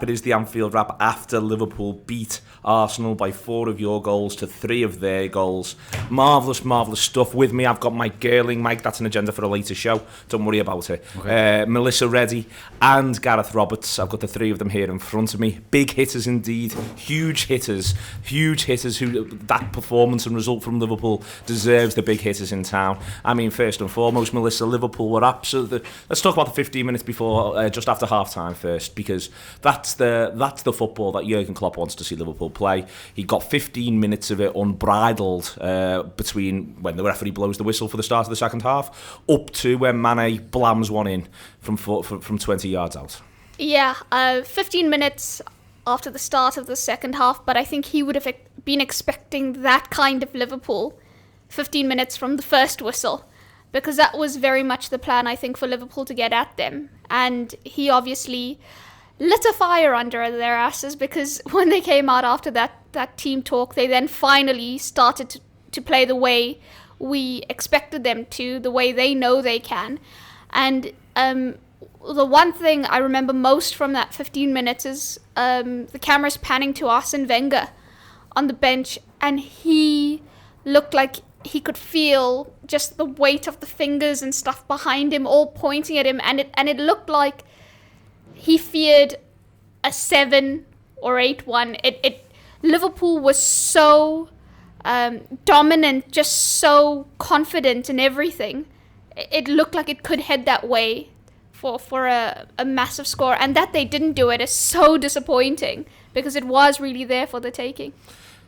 It is the Anfield wrap after Liverpool beat Arsenal by 4 of your goals to 3 of their goals. Marvellous stuff. With me, I've got Mike Girling. Mike, that's an agenda for a later show. Don't worry about it. Okay. Melissa Reddy and Gareth Roberts. I've got the 3 of them here in front of me. Big hitters indeed. Huge hitters. Who that performance and result from Liverpool deserves the big hitters in town. I mean, first and foremost, Melissa, Liverpool were absolutely... Let's talk about the 15 minutes before, just after half-time first, because that's the football that Jurgen Klopp wants to see Liverpool play. He got 15 minutes of it unbridled between when the referee blows the whistle for the start of the second half up to when Mané blams one in from 20 yards out. Yeah, 15 minutes after the start of the second half, but I think he would have been expecting that kind of Liverpool 15 minutes from the first whistle, because that was very much the plan, I think, for Liverpool to get at them. And he obviously lit a fire under their asses, because when they came out after that team talk, they then finally started to play the way we expected them to, the way they know they can. And the one thing I remember most from that 15 minutes is the cameras panning to Arsene Wenger on the bench, and he looked like he could feel just the weight of the fingers and stuff behind him all pointing at him, and it looked like he feared a 7 or 8-1. Liverpool was so dominant, just so confident in everything. It looked like it could head that way for a massive score. And that they didn't do it is so disappointing, because it was really there for the taking.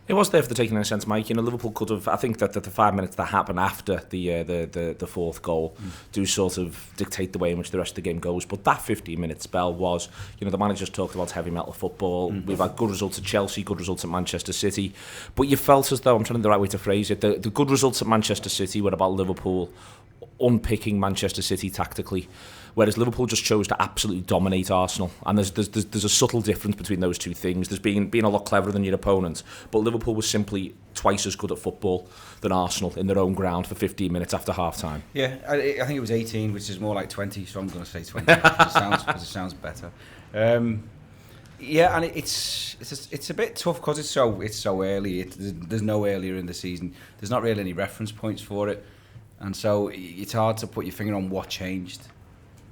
It was there for the taking in a sense, Mike. You know, Liverpool could have. I think that the 5 minutes that happened after the fourth goal do sort of dictate the way in which the rest of the game goes. But that 15-minute spell was, you know, the manager's talked about heavy metal football. We've had good results at Chelsea, good results at Manchester City, but you felt as though, I'm trying to think the right way to phrase it, the good results at Manchester City were about Liverpool unpicking Manchester City tactically, whereas Liverpool just chose to absolutely dominate Arsenal. And there's a subtle difference between those two things. There's being a lot cleverer than your opponent, but Liverpool was simply twice as good at football than Arsenal in their own ground for 15 minutes after half-time. Yeah, I think it was 18, which is more like 20, so I'm going to say 20 because it sounds better. Yeah, and it's a bit tough because it's so early. There's no earlier in the season. There's not really any reference points for it, and so it's hard to put your finger on what changed.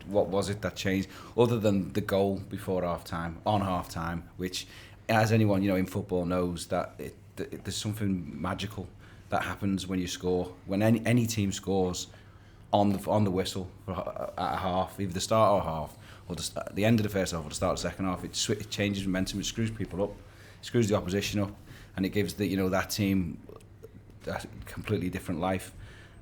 What was it that changed, other than the goal before on half-time, which, as anyone in football knows, that there's something magical that happens when you score. When any team scores on the whistle at a half, either the start or half, or the end of the first half or the start of the second half, it changes momentum. It screws people up, it screws the opposition up, and it gives that team a completely different life.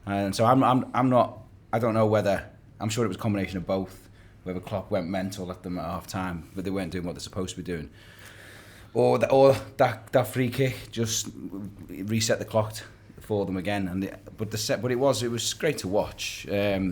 And so I don't know whether. I'm sure it was a combination of both, whether Klopp went mental at them at half-time, but they weren't doing what they're supposed to be doing. Or that free kick just reset the clock for them again. But it was great to watch. But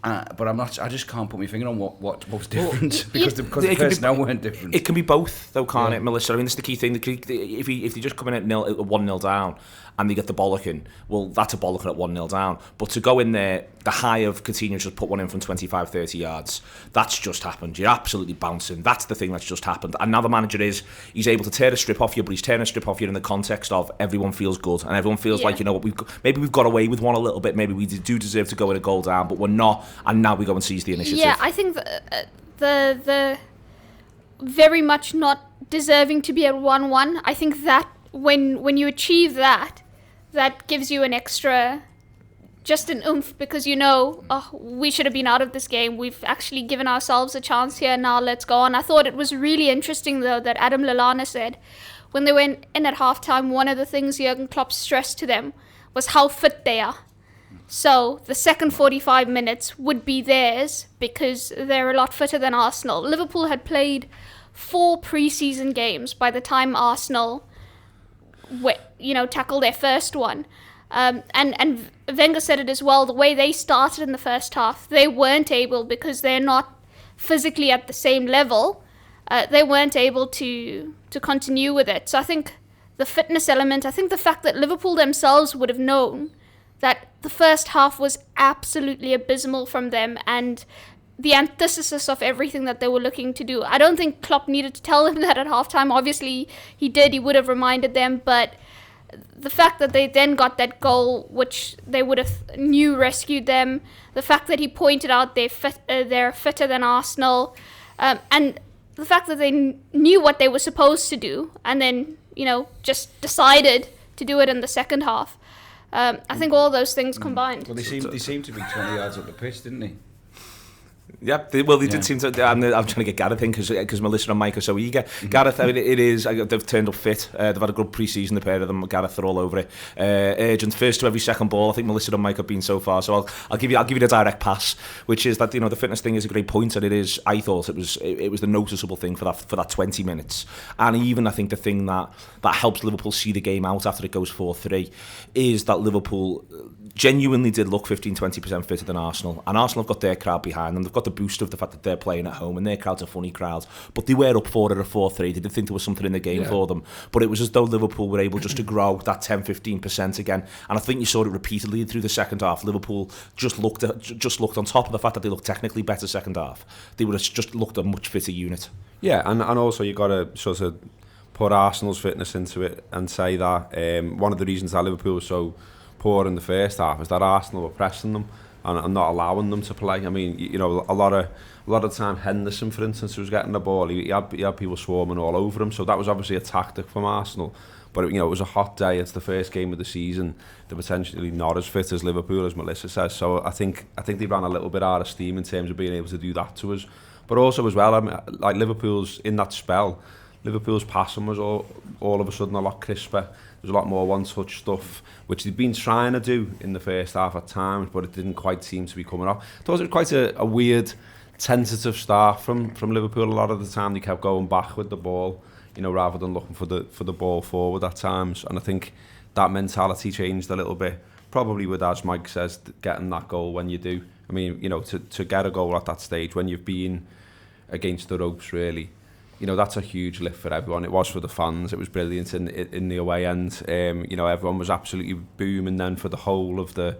I just can't put my finger on what was different, because the personnel weren't different. It can be both, though, can't it, Melissa? I mean, that's the key thing. If they just come in at 1-0 down and they get the bollocking, well, that's a bollocking at 1-0 down. But to go in there, the high of Coutinho just put one in from 25, 30 yards, that's just happened. You're absolutely bouncing. That's the thing that's just happened. And now the manager he's able to tear a strip off you, but he's tearing a strip off you in the context of everyone feels good and everyone feels like, you know what, maybe we've got away with one a little bit, maybe we do deserve to go in a goal down, but we're not, and now we go and seize the initiative. Yeah, I think the very much not deserving to be at 1-1, I think that when you achieve that gives you an extra, just an oomph, because we should have been out of this game. We've actually given ourselves a chance here, now let's go on. I thought it was really interesting, though, that Adam Lallana said when they went in at halftime, one of the things Jurgen Klopp stressed to them was how fit they are. So the second 45 minutes would be theirs, because they're a lot fitter than Arsenal. Liverpool had played 4 pre-season games by the time Arsenal tackled their first one. And Wenger said it as well, the way they started in the first half, they weren't able, because they're not physically at the same level, they weren't able to continue with it. So I think the fitness element, I think the fact that Liverpool themselves would have known that the first half was absolutely abysmal from them, and the antithesis of everything that they were looking to do. I don't think Klopp needed to tell them that at halftime. Obviously, he did. He would have reminded them, but the fact that they then got that goal, which they would have knew rescued them, the fact that he pointed out they're fitter than Arsenal, and the fact that they knew what they were supposed to do, and then, just decided to do it in the second half. I think all those things combined. Well, they seemed to be 20 yards up the pitch, didn't they? Yeah, they did seem to. I'm trying to get Gareth in because Melissa and Mike are so eager. Gareth, it is. They've turned up fit. They've had a good pre-season. The pair of them, Gareth, are all over it. Urgent, first to every second ball. I think Melissa and Mike have been so far. So I'll give you the direct pass, which is that the fitness thing is a great point, and it is. I thought it was the noticeable thing for that 20 minutes, and even I think the thing that helps Liverpool see the game out after it goes 4-3 is that Liverpool genuinely did look 15-20% fitter than Arsenal, and Arsenal have got their crowd behind them. They've got the boost of the fact that they're playing at home and their crowd's a funny crowd, but they were up for it at 4-3. They did think there was something in the game for them, but it was as though Liverpool were able just to grow that 10-15% again, and I think you saw it repeatedly through the second half. Liverpool just looked on top of the fact that they looked technically better second half. They would have just looked a much fitter unit. Yeah, and also you got to sort of put Arsenal's fitness into it and say that one of the reasons that Liverpool was so poor in the first half is that Arsenal were pressing them and not allowing them to play. I mean, a lot of the time Henderson, for instance, was getting the ball. He had people swarming all over him, so that was obviously a tactic from Arsenal. But it was a hot day. It's the first game of the season. They're potentially not as fit as Liverpool, as Melissa says. So I think they ran a little bit out of steam in terms of being able to do that to us. But also as well, I mean, like Liverpool's in that spell, Liverpool's passing was all of a sudden a lot crisper. There's a lot more one-touch stuff, which they've been trying to do in the first half at times, but it didn't quite seem to be coming off. I thought it was quite a weird, tentative start from Liverpool. A lot of the time they kept going back with the ball, rather than looking for the ball forward at times. And I think that mentality changed a little bit, probably with, as Mike says, getting that goal when you do. I mean, to get a goal at that stage when you've been against the ropes, really, that's a huge lift for everyone. It was for the fans. It was brilliant in the away end. Everyone was absolutely booming then for the whole of the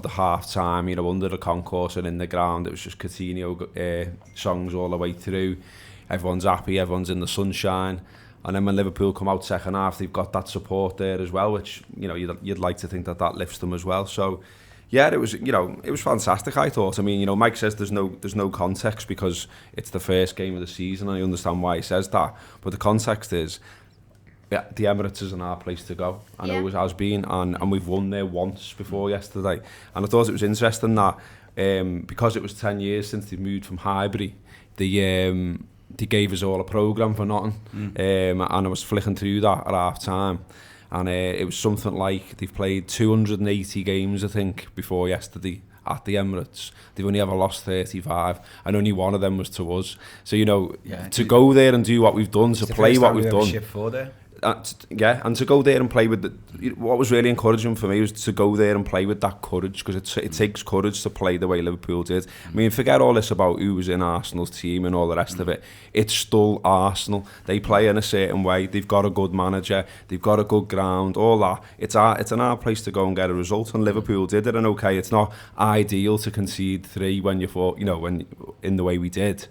half time. Under the concourse and in the ground, it was just Coutinho songs all the way through. Everyone's happy. Everyone's in the sunshine. And then when Liverpool come out second half, they've got that support there as well, which you'd like to think that lifts them as well. So. Yeah, it was fantastic, I thought. I mean, Mike says there's no context because it's the first game of the season. I understand why he says that, but the context is, the Emirates isn't our place to go. I know it always has been, and we've won there once before yesterday. And I thought it was interesting that because it was 10 years since they moved from Highbury, they gave us all a programme for nothing, and I was flicking through that at half time. And it was something like they've played 280 games, I think, before yesterday at the Emirates. They've only ever lost 35, and only one of them was to us. So, to go there and do what we've done, to play what we've done. And to go there and play with what was really encouraging for me was to go there and play with that courage, because it takes courage to play the way Liverpool did. I mean, forget all this about who was in Arsenal's team and all the rest of it. It's still Arsenal. They play in a certain way. They've got a good manager. They've got a good ground. All that. It's an hard place to go and get a result, and Liverpool did it. And okay, it's not ideal to concede 3 when when in the way we did,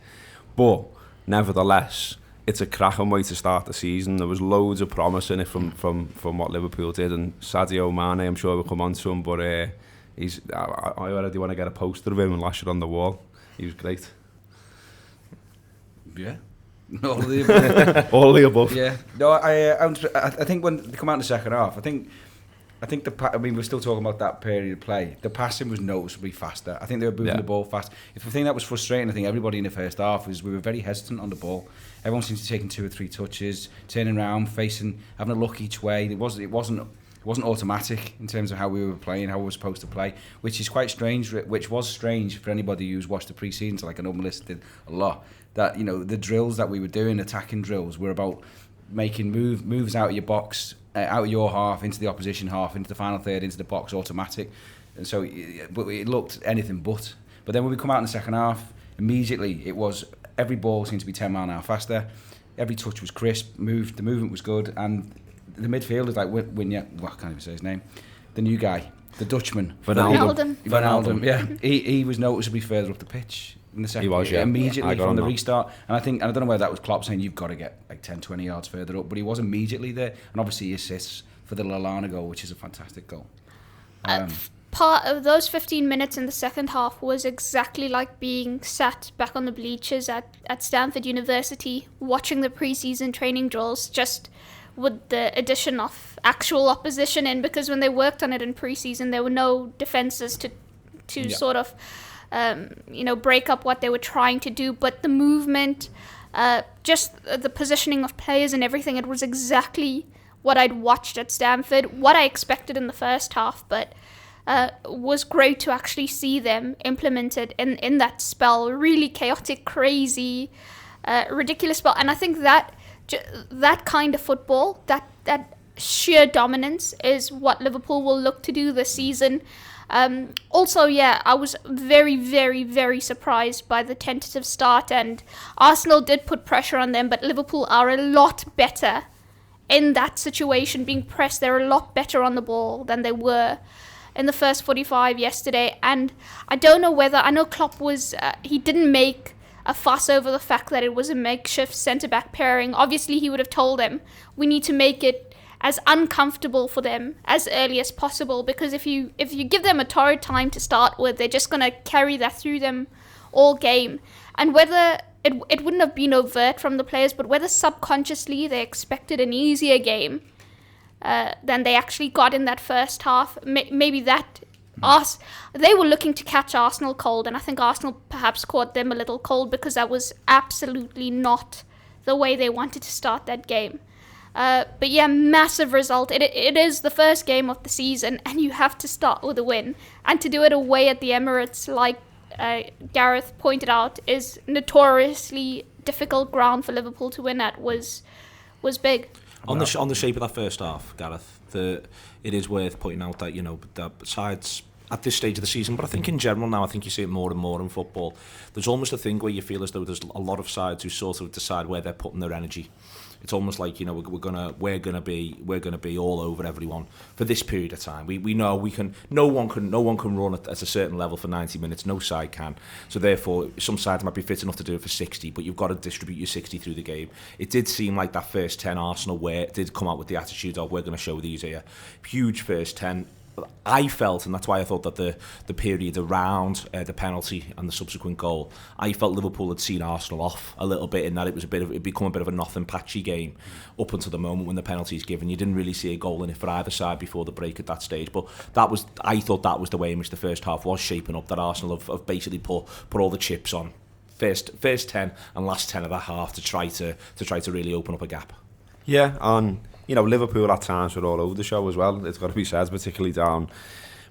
but nevertheless, it's a cracking way to start the season. There was loads of promise in it from what Liverpool did, and Sadio Mané, I'm sure we'll come on to him, but I already want to get a poster of him and lash it on the wall. He was great. Yeah. All of the above. All of the above. Yeah. No, I think when they come out in the second half, I think we're still talking about that period of play. The passing was noticeably faster. I think they were moving the ball fast. If the thing that was frustrating, I think everybody in the first half was we were very hesitant on the ball. Everyone seemed to be taking 2 or 3 touches, turning around, having a look each way. It wasn't automatic in terms of how we were playing, how we were supposed to play, which is quite strange. Which was strange for anybody who's watched the pre-season, like I know Melissa did a lot. That the drills that we were doing, attacking drills, were about making moves out of your box, out of your half into the opposition half, into the final third, into the box, automatic. And so it looked anything but. But then when we come out in the second half, immediately it was every ball seemed to be 10 mile an hour faster. Every touch was crisp. The movement was good, and the midfielders like I can't even say his name. The new guy, the Dutchman, Van Alden. Yeah, he was noticeably further up the pitch. in the second. He was, yeah. Immediately from the that. restart. And I don't know whether that was Klopp saying you've got to get like 10, 20 yards further up, but he was immediately there. And obviously he assists for the Lallana goal, which is a fantastic goal. Part of those 15 minutes in the second half was exactly like being sat back on the bleachers at Stanford University watching the pre-season training drills, just with the addition of actual opposition in, because when they worked on it in pre-season there were no defences to sort of break up what they were trying to do, but the movement, just the positioning of players and everything, it was exactly what I'd watched at Stanford, what I expected in the first half, but was great to actually see them implemented in that spell. Really chaotic, crazy, ridiculous spell. And I think that kind of football, that sheer dominance is what Liverpool will look to do this season. Also, I was very, very, very surprised by the tentative start, and Arsenal did put pressure on them, but Liverpool are a lot better in that situation, being pressed. They're a lot better on the ball than they were in the first 45 yesterday. And I don't know whether, I know Klopp was, he didn't make a fuss over the fact that it was a makeshift centre-back pairing. Obviously, he would have told them, we need to make it as uncomfortable for them as early as possible, because if you give them a torrid time to start with, they're just going to carry that through them all game. And whether it wouldn't have been overt from the players, but whether subconsciously they expected an easier game than they actually got in that first half, maybe that they were looking to catch Arsenal cold, and I think Arsenal perhaps caught them a little cold, because that was absolutely not the way they wanted to start that game. But yeah, massive result. It is the first game of the season, and you have to start with a win. And to do it away at the Emirates, like Gareth pointed out, is notoriously difficult ground for Liverpool to win at, was big. On the shape of that first half, Gareth, it is worth pointing out that, that besides at this stage of the season, but I think in general now, I think you see it more and more in football, there's almost a thing where you feel as though there's a lot of sides who sort of decide where they're putting their energy. It's almost like, we're gonna be all over everyone for this period of time. We know no one can run at a certain level for 90 minutes. No side can. So therefore, some sides might be fit enough to do it for 60, but you've got to distribute your 60 through the game. It did seem like that first 10 Arsenal did come out with the attitude of, we're going to show these here. Huge first 10. I felt, and that's why I thought that the period around the penalty and the subsequent goal, I felt Liverpool had seen Arsenal off a little bit, in that it become a bit of a nothing patchy game up until the moment when the penalty is given. You didn't really see a goal in it for either side before the break at that stage, but I thought that was the way in which the first half was shaping up, that Arsenal have basically put all the chips on first 10 and last 10 of that half to try to really open up a gap. Yeah, and Liverpool at times were all over the show as well. It's got to be said, particularly down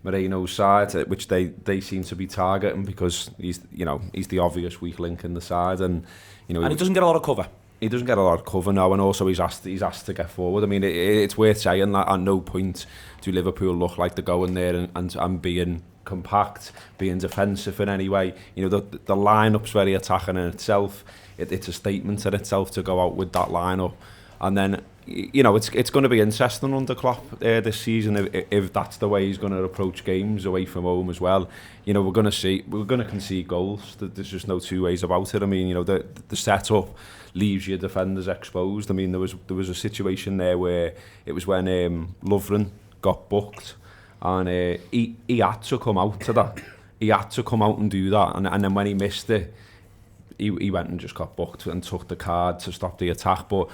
Moreno's side, which they seem to be targeting, because he's the obvious weak link in the side, and he doesn't get a lot of cover. He doesn't get a lot of cover now, and also he's asked to get forward. I mean, it's worth saying that at no point do Liverpool look like they're going there and being compact, being defensive in any way. The lineup's very attacking in itself. It's a statement in itself to go out with that lineup, and then it's going to be interesting under Klopp this season if that's the way he's going to approach games away from home as well. We're going to concede goals. There's just no two ways about it. I mean, the setup leaves your defenders exposed. I mean, there was a situation there where it was when Lovren got booked, and he had to come out to that. He had to come out and do that, and then when he missed it, he went and just got booked and took the card to stop the attack. But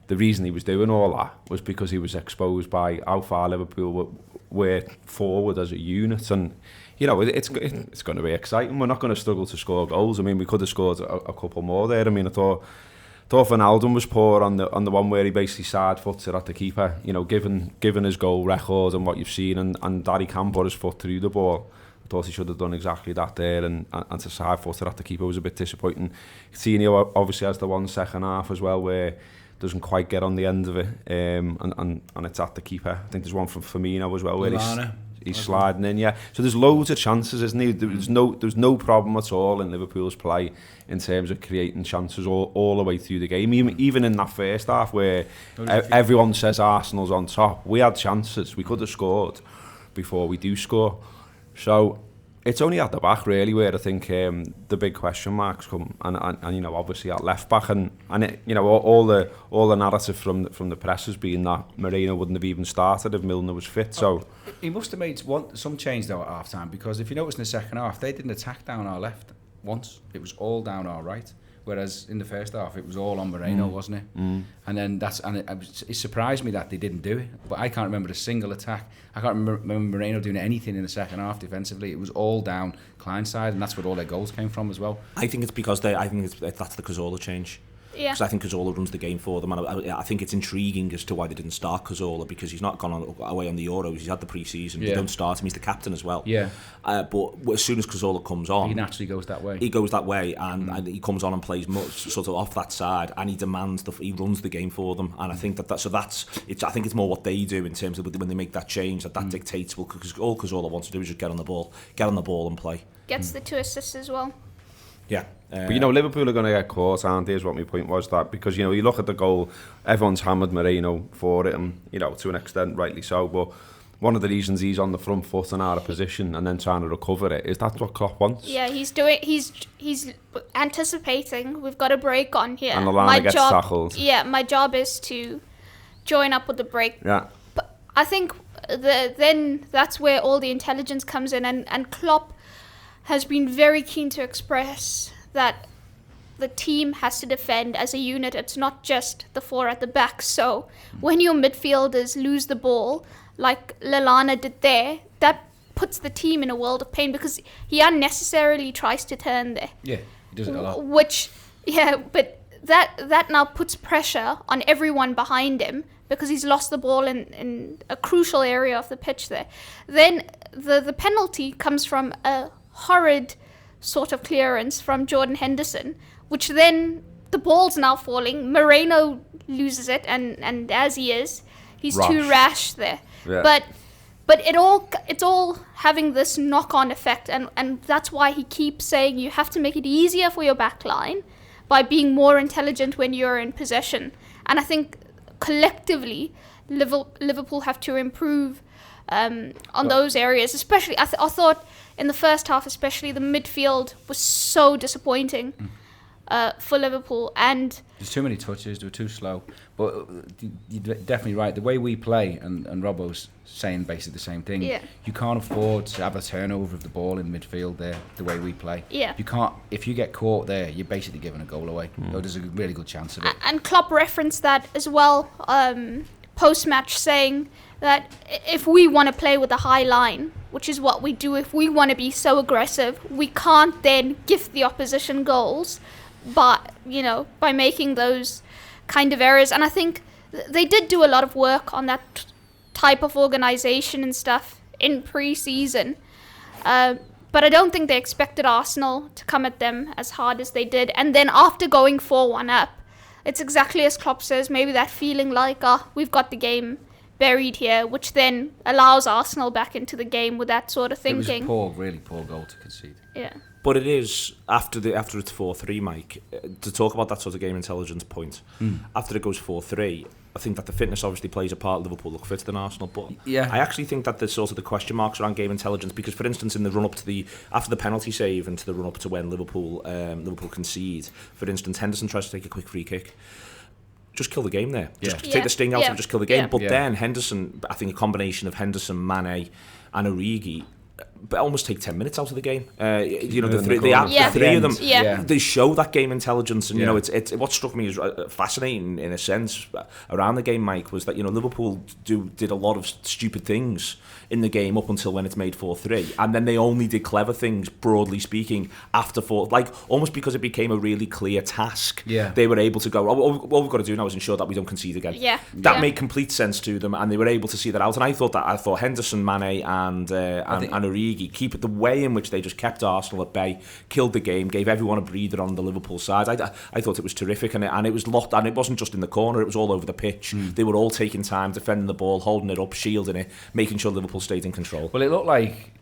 the reason he was doing all that was because he was exposed by how far Liverpool were forward as a unit, and it's going to be exciting. We're not going to struggle to score goals. I mean, we could have scored a couple more there. I mean, I thought Wijnaldum was poor on the one where he basically side-foots it at the keeper. Given his goal record and what you've seen, and that he can put his foot through the ball. I thought he should have done exactly that there, and to side-foot it at the keeper was a bit disappointing. Coutinho obviously has the one second half as well where doesn't quite get on the end of it, and it's at the keeper. I think there's one from Firmino as well where he's sliding in. Yeah, so there's loads of chances, isn't he? There's no problem at all in Liverpool's play in terms of creating chances all the way through the game. Even in that first half where everyone says Arsenal's on top, we had chances. We could have scored before we do score. So It's only at the back really where I think the big question marks come, and you know, obviously at left back, and it, you know, all the narrative from the press has been that Moreno wouldn't have even started if Milner was fit. So he must have made some change though at half time, because if you notice in the second half they didn't attack down our left once. It was all down our right. Whereas in the first half, it was all on Moreno, wasn't it? And then it surprised me that they didn't do it. But I can't remember a single attack. I can't remember Moreno doing anything in the second half defensively. It was all down Klein's side, and that's where all their goals came from as well. I think it's because that's the Cazorla change. Yeah. Because I think Cazorla runs the game for them, and I think it's intriguing as to why they didn't start Cazorla, because he's not gone away on the Euros. He's had the pre-season. They don't start him. He's the captain as well. Yeah. But as soon as Cazorla comes on, he naturally goes that way. He goes that way, and he comes on and plays much sort of off that side, and he demands he runs the game for them. And I think I think it's more what they do in terms of when they make that change that dictates. Well, because all Cazorla wants to do is just get on the ball and play. Gets the 2 assists as well. Yeah. But you know, Liverpool are going to get caught, aren't they? Is what my point was, that because you know, you look at the goal, everyone's hammered Moreno for it, and you know, to an extent rightly so, but one of the reasons he's on the front foot and out of position and then trying to recover it is that's what Klopp wants. Yeah, he's anticipating we've got a break on here. And Lallana gets tackled. Yeah, my job is to join up with the break. Yeah. But I think then that's where all the intelligence comes in, and Klopp has been very keen to express that the team has to defend as a unit. It's not just the 4 at the back. So when your midfielders lose the ball, like Lallana did there, that puts the team in a world of pain, because he unnecessarily tries to turn there. Yeah, he does it a lot. But that now puts pressure on everyone behind him, because he's lost the ball in a crucial area of the pitch there. Then the penalty comes from a horrid sort of clearance from Jordan Henderson, which then the ball's now falling. Moreno loses it, and as he is, he's too rash there. Yeah. But it's all having this knock-on effect, and that's why he keeps saying you have to make it easier for your back line by being more intelligent when you're in possession. And I think collectively Liverpool have to improve on those areas, especially I thought in the first half, especially the midfield was so disappointing for Liverpool, and there's too many touches, they were too slow. But you're definitely right, the way we play, and Robbo's saying basically the same thing. Yeah. You can't afford to have a turnover of the ball in midfield there, the way we play. Yeah. You can't, if you get caught there, you're basically giving a goal away. So there's a really good chance of it. And Klopp referenced that as well post-match, saying that if we want to play with a high line, which is what we do, if we want to be so aggressive, we can't then gift the opposition goals by making those kind of errors. And I think they did do a lot of work on that type of organisation and stuff in pre-season. But I don't think they expected Arsenal to come at them as hard as they did. And then after going 4-1 up, it's exactly as Klopp says, maybe that feeling like, we've got the game buried here, which then allows Arsenal back into the game with that sort of thinking. It was a really poor goal to concede. Yeah. But it is, after it's 4-3, Mike, to talk about that sort of game intelligence point, after it goes 4-3, I think that the fitness obviously plays a part. Liverpool look fitter than Arsenal, but yeah. I actually think that there's sort of the question marks around game intelligence, because, for instance, in the run-up to after the penalty save and to the run-up to when Liverpool concede, for instance, Henderson tries to take a quick free kick. Just kill the game there. Just take the sting out and just kill the game. But then Henderson, I think a combination of Henderson, Mané and Origi, but almost take 10 minutes out of the game. The three of them, they show that game intelligence, and it's what struck me as fascinating in a sense around the game, Mike, was that Liverpool did a lot of stupid things in the game up until when it's made 4-3, and then they only did clever things, broadly speaking, after 4, like almost because it became a really clear task. They were able to go, all we've got to do now is ensure that we don't concede again. That made complete sense to them, and they were able to see that out. And I thought Henderson, Mané and Origi, keep it the way in which they just kept Arsenal at bay, killed the game, gave everyone a breather on the Liverpool side. I thought it was terrific, and it was locked, and it wasn't just in the corner, it was all over the pitch. They were all taking time, defending the ball, holding it up, shielding it, making sure Liverpool stayed in control. Well, it looked like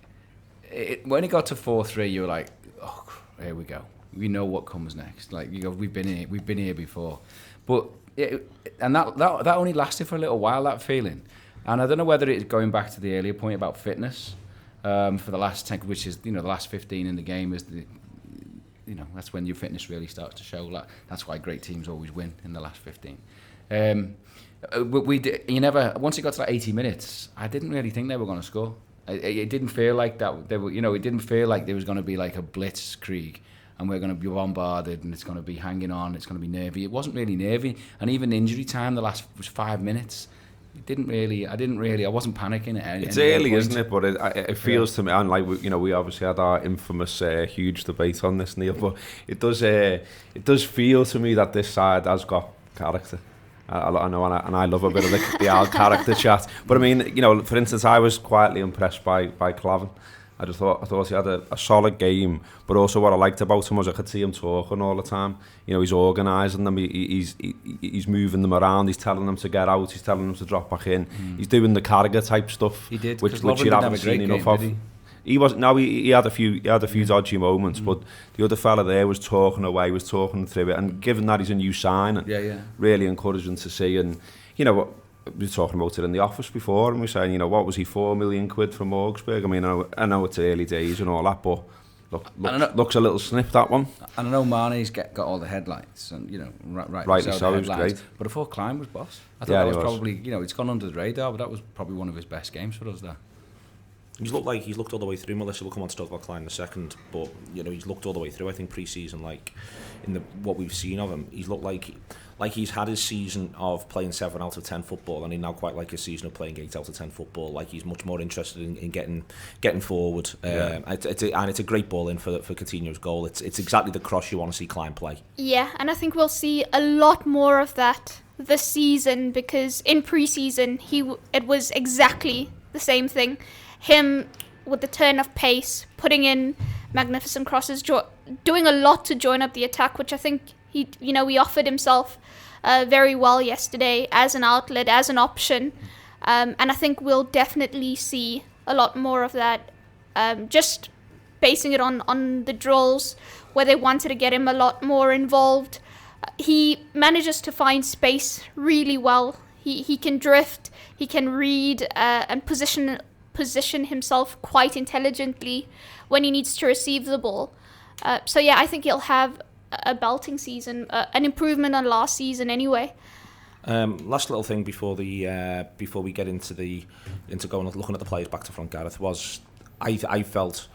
when it got to 4-3, you were like, oh, here we go. We know what comes next. Like, we've been here before. But that only lasted for a little while, that feeling. And I don't know whether it's going back to the earlier point about fitness. for the last 10, which is the last 15 in the game is that's when your fitness really starts to show. That's why great teams always win in the last 15. Once it got to like 80 minutes, I didn't really think they were going to score. It didn't feel like that. It didn't feel like there was going to be like a blitzkrieg and we're going to be bombarded and it's going to be hanging on, it's going to be nervy. It wasn't really nervy, and even injury time, the last was 5 minutes. I wasn't panicking at any It's early, point. isn't it? But it feels to me, and like we obviously had our infamous huge debate on this, Neil. But it does feel to me that this side has got character. I know, and I love a bit of the old character chat. But I mean, for instance, I was quietly impressed by Clavin. I thought he had a solid game, but also what I liked about him was I could see him talking all the time. He's organising them, he's moving them around, he's telling them to get out, he's telling them to drop back in. He's doing the Carragher type stuff, he did, which you haven't seen enough of. He was he had a few dodgy moments, but the other fella there was talking away, was talking through it, and given that he's a new sign, really encouraging to see. And we were talking about it in the office before, and we were saying, what was he, £4 million from Augsburg? I mean, I know it's early days and all that, but looks a little snipped, that one. And I know Mane's got all the headlights, and rightly so, it was great. But I thought Klein was boss. I thought that was probably, it's gone under the radar, but that was probably one of his best games for us there. He's looked all the way through. Melissa will come on to talk about Klein in a second, but he's looked all the way through. I think pre-season, like in what we've seen of him, he's looked like he's had his season of playing 7 out of 10 football, and he now quite like his season of playing 8 out of 10 football. Like he's much more interested in getting forward. It's a great ball in for Coutinho's goal. It's exactly the cross you want to see Klein play. Yeah, and I think we'll see a lot more of that this season, because in pre-season it was exactly the same thing. Him with the turn of pace, putting in magnificent crosses, doing a lot to join up the attack, which I think he offered himself very well yesterday as an outlet, as an option, and I think we'll definitely see a lot more of that. Just basing it on the drills where they wanted to get him a lot more involved. He manages to find space really well. He can drift, he can read and position himself quite intelligently when he needs to receive the ball. I think he'll have a belting season, an improvement on last season anyway. Last little thing before we get into going and looking at the players back to front, Gareth, was I felt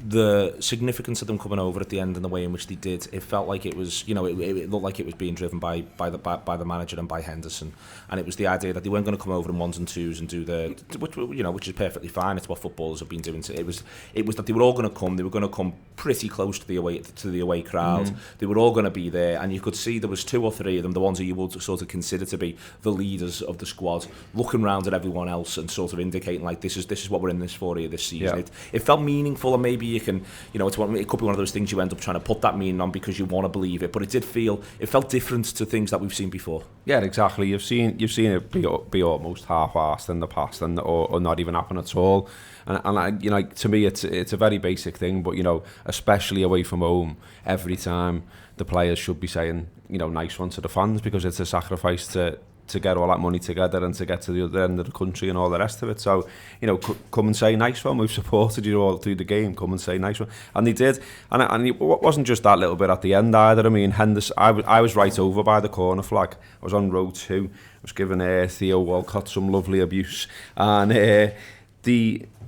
the significance of them coming over at the end and the way in which they did. It felt like it was, it looked like it was being driven by the manager and by Henderson, and it was the idea that they weren't going to come over in 1s and 2s and do which is perfectly fine. It's what footballers have been doing. It was that they were all going to come. They were going to come pretty close to the away crowd. They were all going to be there, and you could see there was 2 or 3 of them, the ones that you would sort of consider to be the leaders of the squad, looking round at everyone else and sort of indicating like this is what we're in this for here this season. Yeah. It felt meaningful, and maybe you can, it could be one of those things you end up trying to put that meaning on because you want to believe it, but it felt different to things that we've seen before. Yeah, exactly. You've seen it be almost half-assed in the past, or not even happen at all. And to me, it's a very basic thing, but especially away from home, every time the players should be saying nice one to the fans, because it's a sacrifice to get all that money together and to get to the other end of the country and all the rest of it. So, come and say nice one. We've supported you all through the game. Come and say nice one. And they did. And it wasn't just that little bit at the end either. I mean, Henderson, I was right over by the corner flag. I was on row 2. I was giving Theo Walcott some lovely abuse. And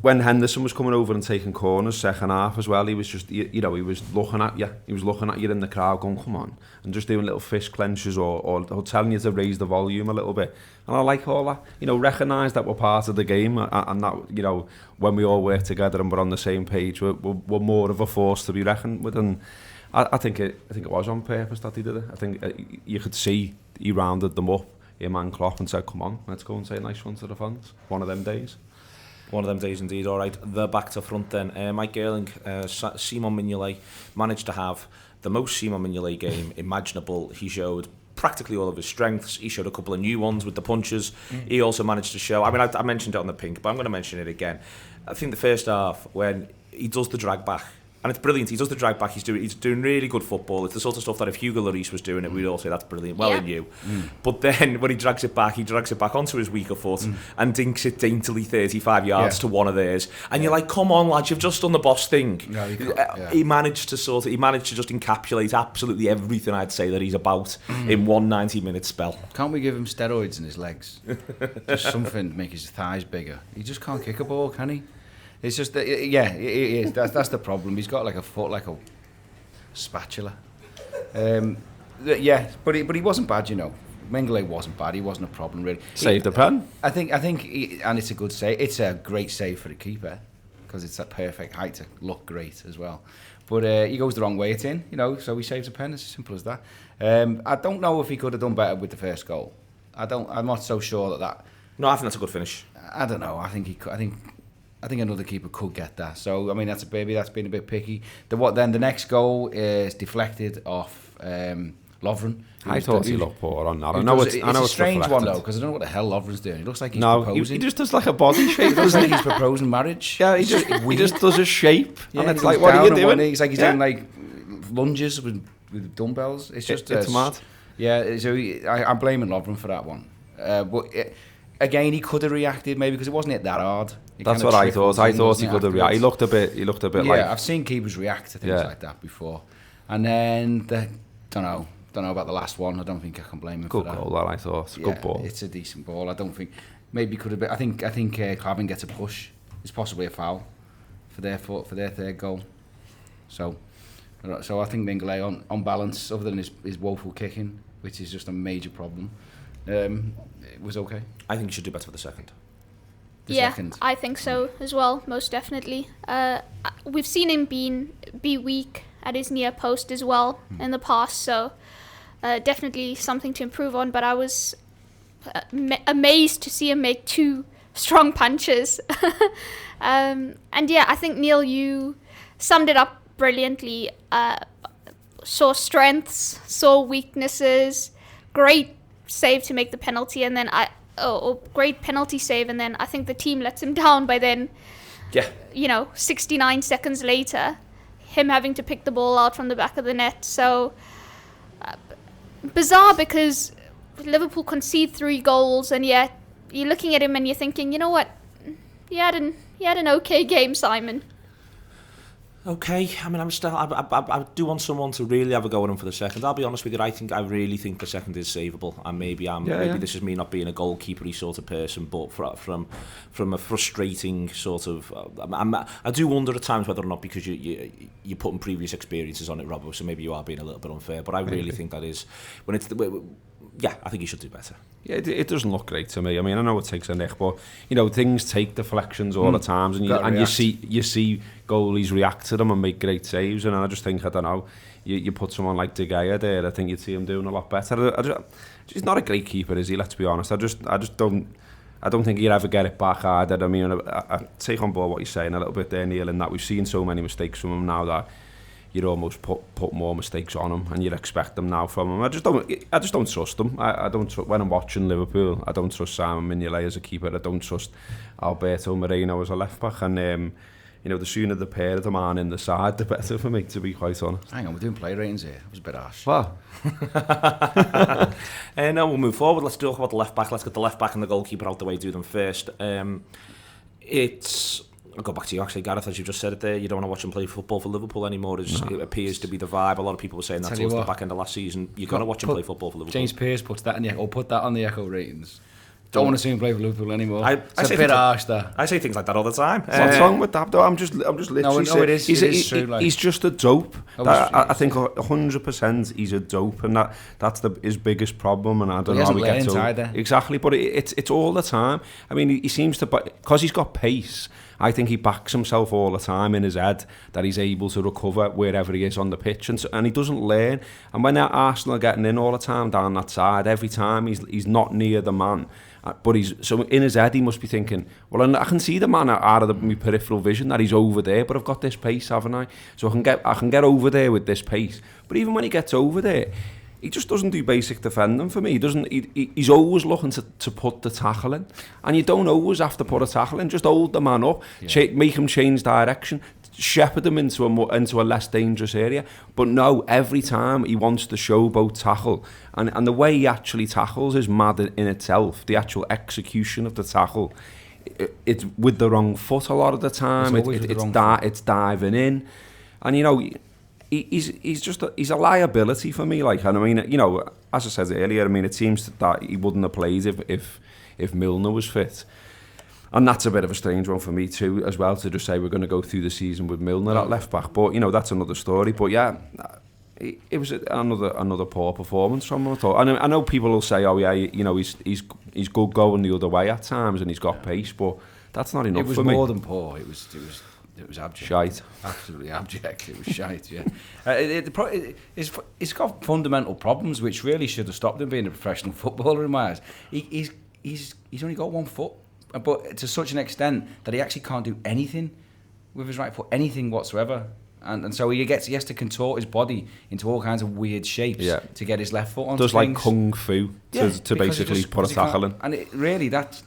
when Henderson was coming over and taking corners second half as well, he was just, he was looking at you. He was looking at you in the crowd going, come on, and just doing little fist clenches or telling you to raise the volume a little bit. And I like all that. Recognise that we're part of the game, and that, when we all work together and we're on the same page, we're more of a force to be reckoned with. And I think it was on purpose that he did it. I think you could see he rounded them up, your man Klopp, and said, come on, let's go and say a nice one to the fans. One of them days. One of them days indeed. All right, the back to front then. Mike Girling, Simon Mignolet managed to have the most Simon Mignolet game imaginable. He showed practically all of his strengths. He showed a couple of new ones with the punches. He also managed to show, I mentioned it on the pink, but I'm going to mention it again. I think the first half, when he does the drag back, and it's brilliant. He does the drag back. He's doing really good football. It's the sort of stuff that if Hugo Lloris was doing it, we'd all say that's brilliant. Well in you. But then when he drags it back onto his weaker foot and dinks it daintily 35 yards to one of theirs. And you're like, come on, lads, you've just done the boss thing. No, He managed to just encapsulate absolutely everything I'd say that he's about in one 90-minute spell. Can't we give him steroids in his legs? Just something to make his thighs bigger. He just can't kick a ball, can he? It's just that, it is. That's the problem. He's got like a foot like a spatula. But he wasn't bad, you know. Mengele wasn't bad. He wasn't a problem really. Saved the pen. I think, and it's a good save. It's a great save for the keeper because it's that perfect height to look great as well. But he goes the wrong way. It's in, you know. So he saves a pen. It's as simple as that. I don't know if he could have done better with the first goal. I'm not so sure that. No, I think that's a good finish. I don't know. I think he could. I think another keeper could get that. So I mean, that's been a bit picky. Then the next goal is deflected off Lovren. I thought he looked poor on that. I know it's a strange one though, because I don't know what the hell Lovren's doing. He looks like he's proposing. He just does like a body shape. He looks like he's proposing marriage. Yeah, he just does a shape, and it's like, what are you doing? He's like doing like lunges with dumbbells. It's just it's mad. Yeah, so I'm blaming Lovren for that one. But again, he could have reacted maybe because it wasn't that hard. That's what I thought. I thought he could have reacted. He looked a bit like. Yeah, I've seen keepers react to things like that before. And then don't know about the last one. I don't think I can blame him for that. Good goal, that I thought. Good ball. It's a decent ball. I don't think maybe could have been. I think Clavin gets a push. It's possibly a foul for their third goal. So I think Mengele on balance, other than his woeful kicking, which is just a major problem, it was okay. I think he should do better for the second. Second. I think so as well, most definitely. We've seen him be weak at his near post as well in the past, so definitely something to improve on. But I was amazed to see him make 2 strong punches. And yeah, I think, Neil, you summed it up brilliantly. Saw strengths, saw weaknesses, great save to make the penalty, and then great penalty save, and then I think the team lets him down by then. Yeah. 69 seconds later, him having to pick the ball out from the back of the net. So bizarre, because Liverpool concede 3 goals, and yet you're looking at him and you're thinking, you know what, he had an okay game, Simon. Okay, I mean, I do want someone to really have a go at him for the second. I'll be honest with you, I really think the second is savable, and maybe this is me not being a goalkeeper-y sort of person, but from a frustrating sort of, I do wonder at times whether or not because you're putting previous experiences on it, Robbo, so maybe you are being a little bit unfair, but I really think that is, when it's, I think he should do better. Yeah, it doesn't look great to me. I mean, I know it takes a nick, but things take deflections all the times, and you see goalies react to them and make great saves. And I just think, I don't know, you put someone like De Gea there, I think you'd see him doing a lot better. He's not a great keeper, is he? Let's be honest. I just don't think he'd ever get it back either. I mean, I take on board what you're saying a little bit there, Neil, in that we've seen so many mistakes from him now that you'd almost put more mistakes on him, and you'd expect them now from him. I just don't trust him. I don't when I'm watching Liverpool, I don't trust Simon Mignolet as a keeper. I don't trust Alberto Moreno as a left back, and the sooner the pair of them are in the side, the better for me, to be quite honest. Hang on, we're doing play ratings here. It was a bit harsh. Well, now we'll move forward. Let's talk about the left back. Let's get the left back and the goalkeeper out the way. Do them first. I'll go back to you actually, Gareth, as you've just said it there. You don't want to watch him play football for Liverpool anymore. It appears to be the vibe. A lot of people were saying that towards the back end of last season. You've got to watch him play football for Liverpool. James Pearce puts that put that on the Echo ratings. Don't want to see him play for Liverpool anymore. It's a bit harsh, that. I say things like that all the time. What's wrong with that though? I'm just literally saying it is true. He's just a dope. I think 100% he's a dope, and that's his biggest problem. And I don't know how he gets over. Exactly, but it's all the time. I mean, he seems to, because he's got pace. I think he backs himself all the time in his head that he's able to recover wherever he is on the pitch, and he doesn't learn. And when Arsenal are getting in all the time down that side, every time he's not near the man. But so in his head he must be thinking, well, I can see the man out of my peripheral vision that he's over there, but I've got this pace, haven't I? So I can get over there with this pace. But even when he gets over there, he just doesn't do basic defending for me. He's always looking to put the tackle in, and you don't always have to put a tackle in. Just hold the man up, make him change direction. shepherd them into a less dangerous area. But no, every time he wants the showboat tackle, and the way he actually tackles is mad in itself. The actual execution of the tackle, it's with the wrong foot a lot of the time. It's diving in, and you know, he's a liability for me. Like, and I mean, you know, as I said earlier, I mean, it seems that he wouldn't have played if Milner was fit. And that's a bit of a strange one for me too, as well, to just say we're going to go through the season with Milner at left back. But you know, that's another story. But yeah, it was another poor performance from him. I thought. I know people will say, oh yeah, you know, he's good going the other way at times, and he's got pace, but that's not enough for me. It was more than poor. It was abject. Shite. Absolutely abject. It was shite. Yeah. It's got fundamental problems which really should have stopped him being a professional footballer in my eyes. He's only got one foot, but to such an extent that he actually can't do anything with his right foot, anything whatsoever. And so he has to contort his body into all kinds of weird shapes to get his left foot on. Does like kung fu to basically put a tackle in. And it really, that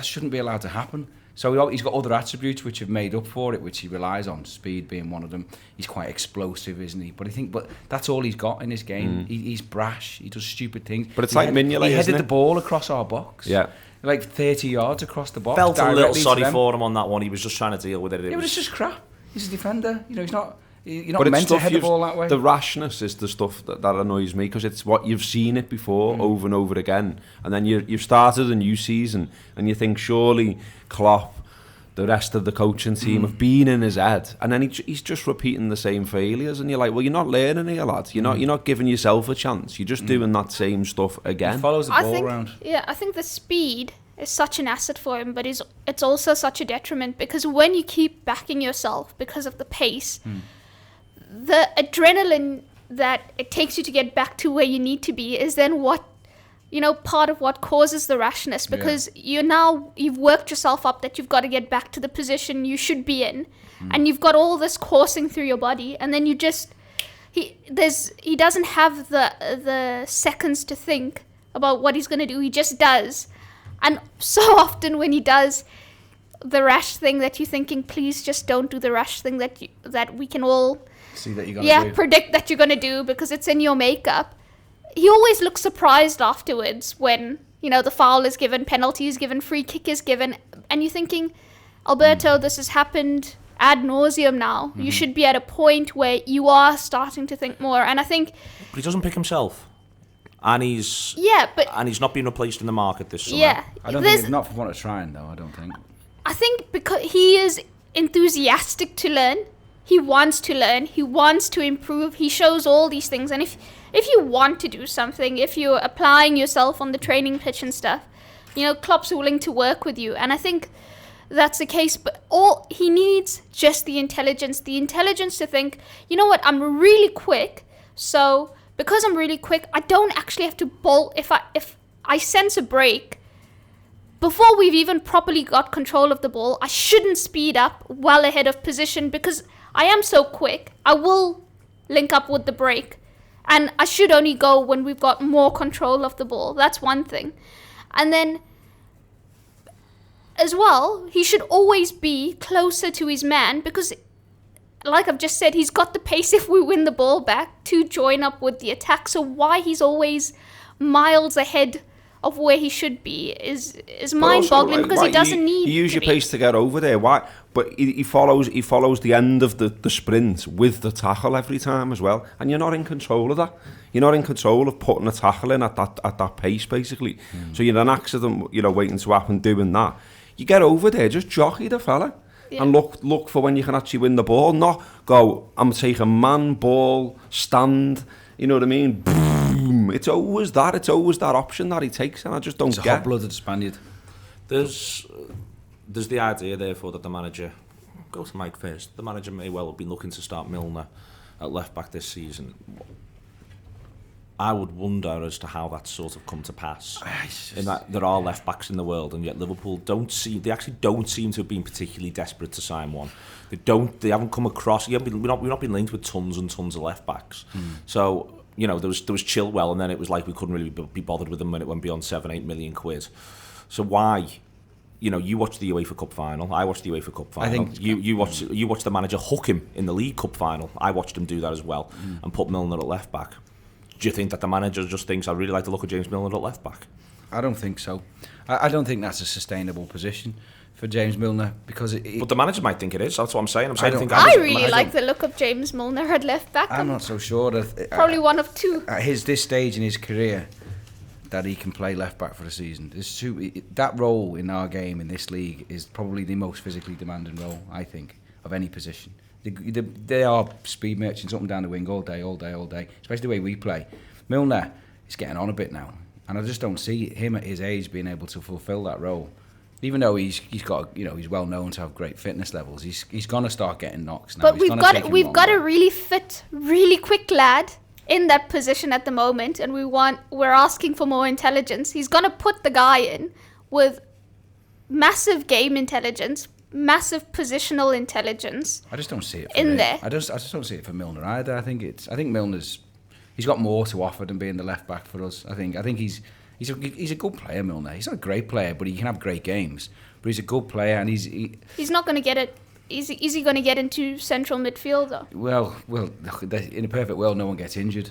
shouldn't be allowed to happen. So he's got other attributes which have made up for it, which he relies on, speed being one of them. He's quite explosive, isn't he? But that's all he's got in his game. He's brash, he does stupid things. But it's like Mignolet, he headed isn't it? the ball across our box. Yeah. Like 30 yards across the box. Felt a little sorry for him on that one. He was just trying to deal with it. But it's just crap. He's a defender. You know, he's not... You're not meant to head the ball that way. The rashness is the stuff that annoys me, because it's what you've seen it before over and over again, and then you've started a new season and you think surely Klopp, the rest of the coaching team have been in his head, and then he's just repeating the same failures, and you're like, well, you're not learning here, lad. You're not giving yourself a chance. You're just doing that same stuff again. He follows the ball around. Yeah, I think the speed is such an asset for him, but it's also such a detriment, because when you keep backing yourself because of the pace, the adrenaline that it takes you to get back to where you need to be is then what, you know, part of what causes the rashness, because you've worked yourself up that you've got to get back to the position you should be in, and you've got all this coursing through your body, and then you just he doesn't have the seconds to think about what he's going to do. He just does. And so often when he does the rash thing that you're thinking, please just don't do the rash thing that we can all see that you're gonna do. Predict that you're going to do because it's in your makeup. He always looks surprised afterwards when, you know, the foul is given, penalty is given, free kick is given, and you're thinking, Alberto, this has happened ad nauseum now. You should be at a point where you are starting to think more. And I think... But he doesn't pick himself. And he's not being replaced in the market this summer. Yeah. I don't think it's not for want of trying, though, I don't think. I think because he is enthusiastic to learn. He wants to learn. He wants to improve. He shows all these things. And if you want to do something, if you're applying yourself on the training pitch and stuff, you know, Klopp's willing to work with you. And I think that's the case. But all he needs just the intelligence to think, you know what, I'm really quick. So because I'm really quick, I don't actually have to bolt. If I sense a break, before we've even properly got control of the ball, I shouldn't speed up well ahead of position because I am so quick. I will link up with the break. And I should only go when we've got more control of the ball. That's one thing. And then, as well, he should always be closer to his man because, like I've just said, he's got the pace if we win the ball back to join up with the attack. So why he's always miles ahead of where he should be is mind-boggling because he doesn't need to use your pace to get over there. Why? But he follows the end of the sprint with the tackle every time as well, and you're not in control of that. You're not in control of putting a tackle in at that pace, basically. So you're an accident, you know, waiting to happen doing that. You get over there, just jockey the fella. Yeah. And look for when you can actually win the ball. Not go, I'm taking man, ball, stand. You know what I mean? Boom. It's always that option that he takes, and I just don't get. It's a hot-blooded Spaniard. There's the idea, therefore, that the manager... Go to Mike first. The manager may well have been looking to start Milner at left-back this season. I would wonder as to how that's sort of come to pass. In that there are left-backs in the world, and yet Liverpool they actually don't seem to have been particularly desperate to sign one. They haven't come across... We've not been linked with tons and tons of left-backs. So... You know, there was Chilwell, and then it was like we couldn't really be bothered with them when it went beyond 7-8 million quid. So why you watch the UEFA Cup final. I watched the UEFA Cup final. I think you watched the manager hook him in the League Cup final. I watched him do that as well and put Milner at left back. Do you think that the manager just thinks, I really like the look of James Milner at left back? I don't think so. I don't think that's a sustainable position for James Milner because but the manager might think it is. That's what I'm saying. I really like the look of James Milner at left back. I'm not so sure that Probably one of two. At this stage in his career, that he can play left back for the season. That role in our game in this league is probably the most physically demanding role, I think, of any position. They are speed merchants up and down the wing all day, especially the way we play. Milner is getting on a bit now, and I just don't see him at his age being able to fulfil that role. Even though he's got, he's well known to have great fitness levels, he's gonna start getting knocks now. But we've got a really fit, really quick lad in that position at the moment, and we're asking for more intelligence. He's gonna put the guy in with massive game intelligence, massive positional intelligence. I just don't see it there. I just don't see it for Milner either. I think Milner's he's got more to offer than being the left back for us. I think he's a good player, Milner. He's not a great player, but he can have great games. But he's a good player, and he's not going to get it. Is he going to get into central midfield though? Well, in a perfect world, no one gets injured.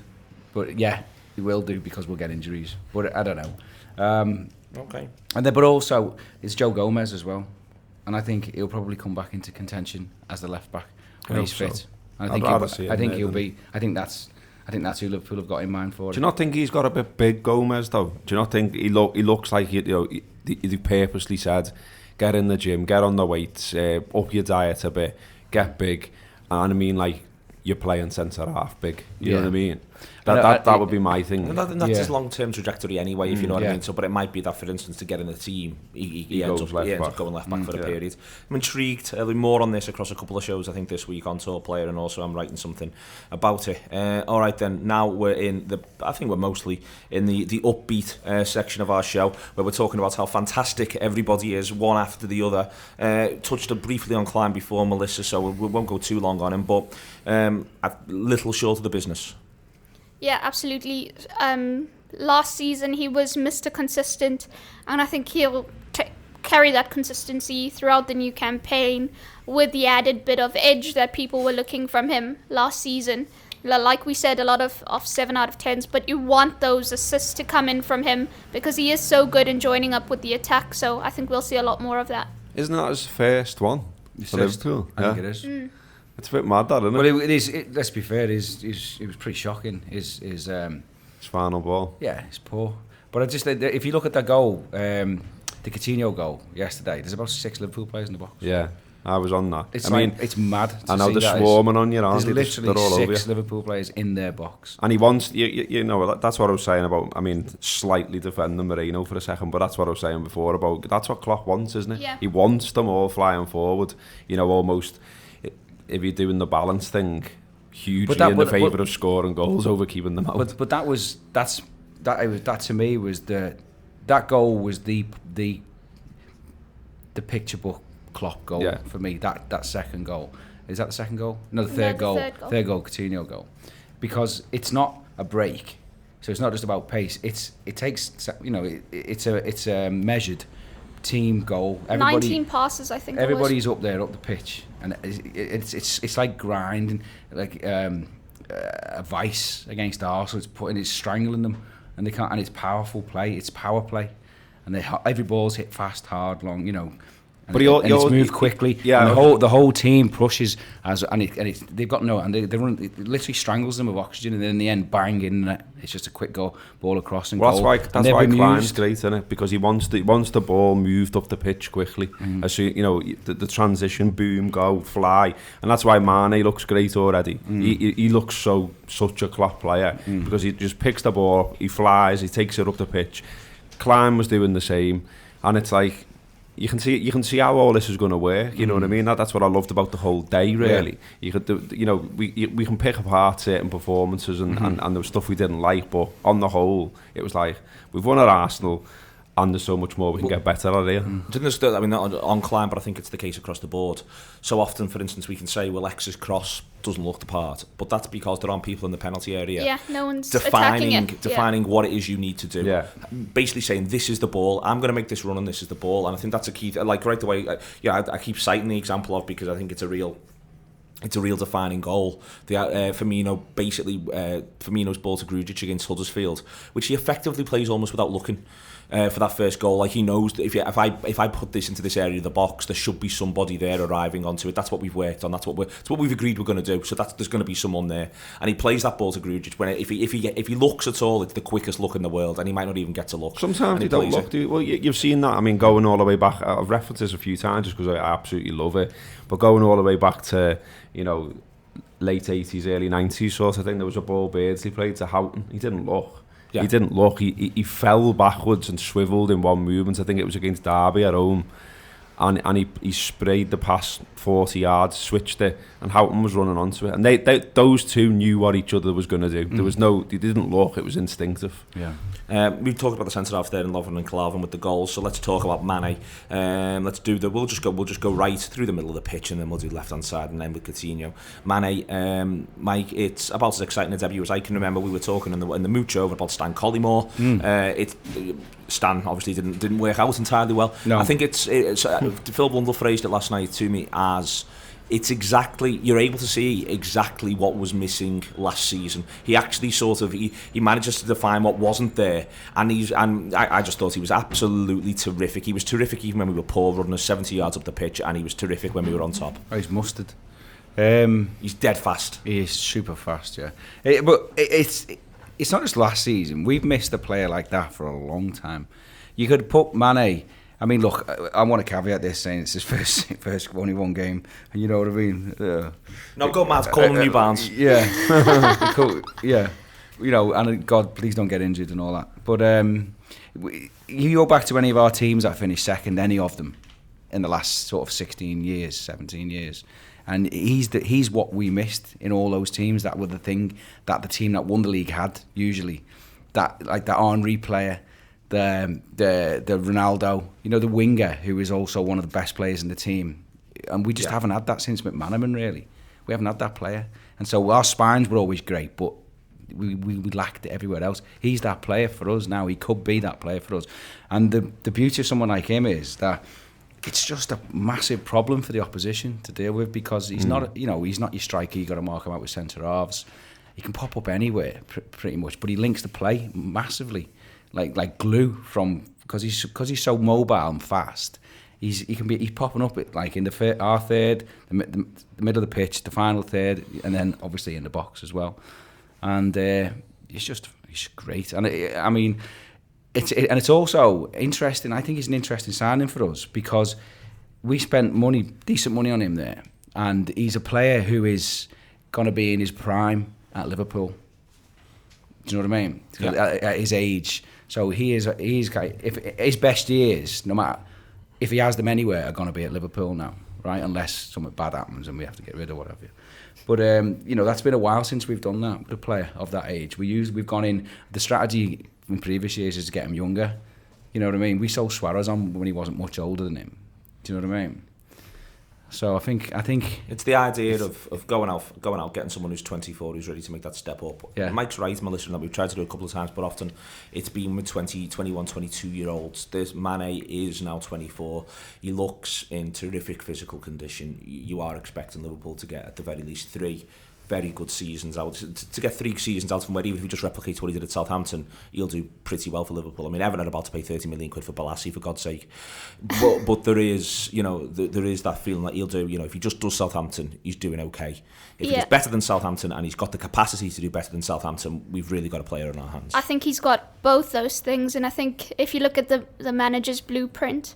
But yeah, he will do because we'll get injuries. But I don't know. Okay. But also it's Joe Gomez as well, and I think he'll probably come back into contention as the left back when he's fit. So. And I think he'll be. I think that's who Liverpool have got in mind for it. Do you not think he's got a bit big, Gomez, though? Do you not think he looks like he purposely said, get in the gym, get on the weights, up your diet a bit, get big, and I mean, like, you're playing centre-half big, you know what I mean? That would be my thing. And that's his long-term trajectory anyway, if you know what I mean. So, but it might be that, for instance, to get in the team, he ends up going left back for a period. I'm intrigued. There'll be more on this across a couple of shows, I think, this week on Tour Player, and also I'm writing something about it. All right, then. Now I think we're mostly in the upbeat section of our show, where we're talking about how fantastic everybody is, one after the other. Touched briefly on Klein before, Melissa, so we won't go too long on him, but a little short of the business. Yeah, absolutely. Last season he was Mr. Consistent, and I think he'll carry that consistency throughout the new campaign with the added bit of edge that people were looking from him last season. Like we said, a lot of 7 out of 10s, but you want those assists to come in from him because he is so good in joining up with the attack, so I think we'll see a lot more of that. Isn't that his first one for Liverpool? I think it is. It's a bit mad, that, isn't it? Well, it is. Let's be fair. It was pretty shocking. His final ball. Yeah, it's poor. But if you look at that goal, the Coutinho goal yesterday, there's about 6 Liverpool players in the box. Yeah, I was on that. It's mad. I know they're swarming on you, aren't they? There's literally all 6 Liverpool players in their box. And he wants, you know, that's what I was saying about, I mean, slightly defending Moreno for a second, but that's what I was saying before about, that's what Klopp wants, isn't it? Yeah. He wants them all flying forward, you know, almost, if you're doing the balance thing, hugely in the favour of scoring goals over keeping them out. But that to me was that goal was the picture book Klopp goal for me. That second goal, is that the second goal? No, the third goal. Third goal, Coutinho goal, because it's not a break, so it's not just about pace. It's a measured team goal. 19 passes, I think. Everybody's up there, up the pitch, and it's like grinding, like a vice against Arsenal. It's strangling them, and they can't. And it's powerful play. It's power play, and every ball's hit fast, hard, long. You know. But it's moved quickly. Yeah, and the whole team pushes they've got they run. It literally strangles them with oxygen, and then in the end, bang in it. It's just a quick ball across and goal. That's why Klein's great, isn't it? Because he wants the ball moved up the pitch quickly. As the transition, boom, go, fly, and that's why Mané looks great already. He looks such a Klopp player because he just picks the ball, he flies, he takes it up the pitch. Klein was doing the same, and it's like. You can see how all this is going to work. You know what I mean? That's what I loved about the whole day. Really, you could do. You know, we can pick apart certain performances and there was stuff we didn't like, but on the whole, it was like we've won at Arsenal, and there's so much more we can get better at here. I mean, not on Klein, but I think it's the case across the board. So often, for instance, we can say, well, X's cross doesn't look the part, but that's because there aren't people in the penalty area. Yeah, no one's attacking it. Defining what it is you need to do. Yeah. Basically saying, this is the ball, I'm going to make this run and this is the ball. And I think that's a key, like right away, I keep citing the example of, because I think it's a real defining goal. The Firmino's ball to Grujic against Huddersfield, which he effectively plays almost without looking for that first goal. Like, he knows that if I put this into this area of the box, there should be somebody there arriving onto it. That's what we've worked on. It's what we've agreed we're going to do. So there's going to be someone there, and he plays that ball to Grujic. When if he looks at all, it's the quickest look in the world, and he might not even get to look. Sometimes you don't look. Well, you've seen that. I mean, going all the way back, I've referenced this a few times just because I absolutely love it. But going all the way back to, late 80s, early 90s sort of thing, there was a ball Beardsley played to Houghton. He didn't look. Yeah. He didn't look. He fell backwards and swivelled in one movement. I think it was against Derby at home. And he sprayed the pass 40 yards, switched it, and Houghton was running onto it. And those two knew what each other was going to do. There was they didn't look, it was instinctive. Yeah. We've talked about the centre half there in Lovren and Klavan with the goals, so let's talk about Mané. We'll just go right through the middle of the pitch, and then we'll do left hand side and then with Coutinho. Mané, Mike, it's about as exciting a debut as I can remember. We were talking in the mooch over about Stan Collymore. Stan obviously didn't work out entirely well. No. I think it's Phil Blundell phrased it last night to me as, it's exactly, you're able to see exactly what was missing last season. He actually he manages to define what wasn't there, and I just thought he was absolutely terrific. He was terrific even when we were poor, running us 70 yards up the pitch, and he was terrific when we were on top. Oh, he's mustard. He's dead fast. He is super fast, yeah. But it's not just last season. We've missed a player like that for a long time. You could put Mané. I mean, look, I want to caveat this saying it's his first only one game, and you know what I mean. No, go mad, call him New Barnes. Yeah, yeah. And God, please don't get injured and all that. But you go back to any of our teams that finished second, any of them, in the last sort of 17 years. And he's what we missed in all those teams. That were the thing that the team that won the league had usually. That Henry player, the Ronaldo, the winger who is also one of the best players in the team. And we just haven't had that since McManaman, really. We haven't had that player. And so our spines were always great, but we lacked it everywhere else. He's that player for us now. He could be that player for us. And the beauty of someone like him is that it's just a massive problem for the opposition to deal with, because he's not, he's not your striker. You got to mark him out with centre halves. He can pop up anywhere, pretty much, but he links the play massively, like glue. Because he's so mobile and fast. He's popping up in our third, the middle of the pitch, the final third, and then obviously in the box as well. And he's great. And it's also interesting. I think he's an interesting signing for us, because we spent decent money on him there, and he's a player who is going to be in his prime at Liverpool. Do you know what I mean? Yeah. At his age, so he's if his best years, no matter if he has them anywhere, are going to be at Liverpool now, right? Unless something bad happens and we have to get rid of whatever. But that's been a while since we've done that with a player of that age. We've gone in. The strategy in previous years is to get him younger. You know what I mean? We sold Suarez on when he wasn't much older than him. Do you know what I mean? So I think it's the idea of going out, getting someone who's 24 who's ready to make that step up. Yeah. Mike's right, Melissa, that we've tried to do a couple of times, but often it's been with 20, 21, 22-year-olds. This Mané is now 24. He looks in terrific physical condition. You are expecting Liverpool to get at the very least 3 very good seasons out. To get 3 seasons out from where, even if he just replicates what he did at Southampton, he'll do pretty well for Liverpool. I mean, Everton are about to pay 30 million quid for Balassi, for God's sake. But there is, there is that feeling that he'll do, if he just does Southampton, he's doing okay. If he's better than Southampton and he's got the capacity to do better than Southampton, we've really got a player in our hands. I think he's got both those things, and I think if you look at the manager's blueprint,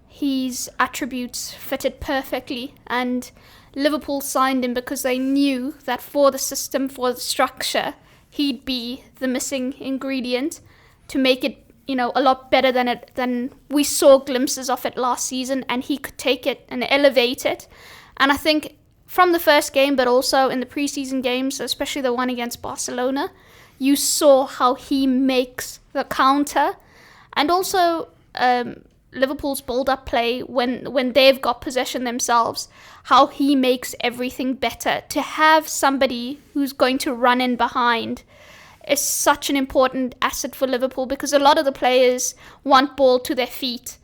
his attributes fitted perfectly, and Liverpool signed him because they knew that for the system, for the structure, he'd be the missing ingredient to make it, a lot better than we saw glimpses of it last season, and he could take it and elevate it. And I think from the first game, but also in the preseason games, especially the one against Barcelona, you saw how he makes the counter. And also, Liverpool's build-up play when they've got possession themselves, how he makes everything better. To have somebody who's going to run in behind is such an important asset for Liverpool, because a lot of the players want ball to their feet.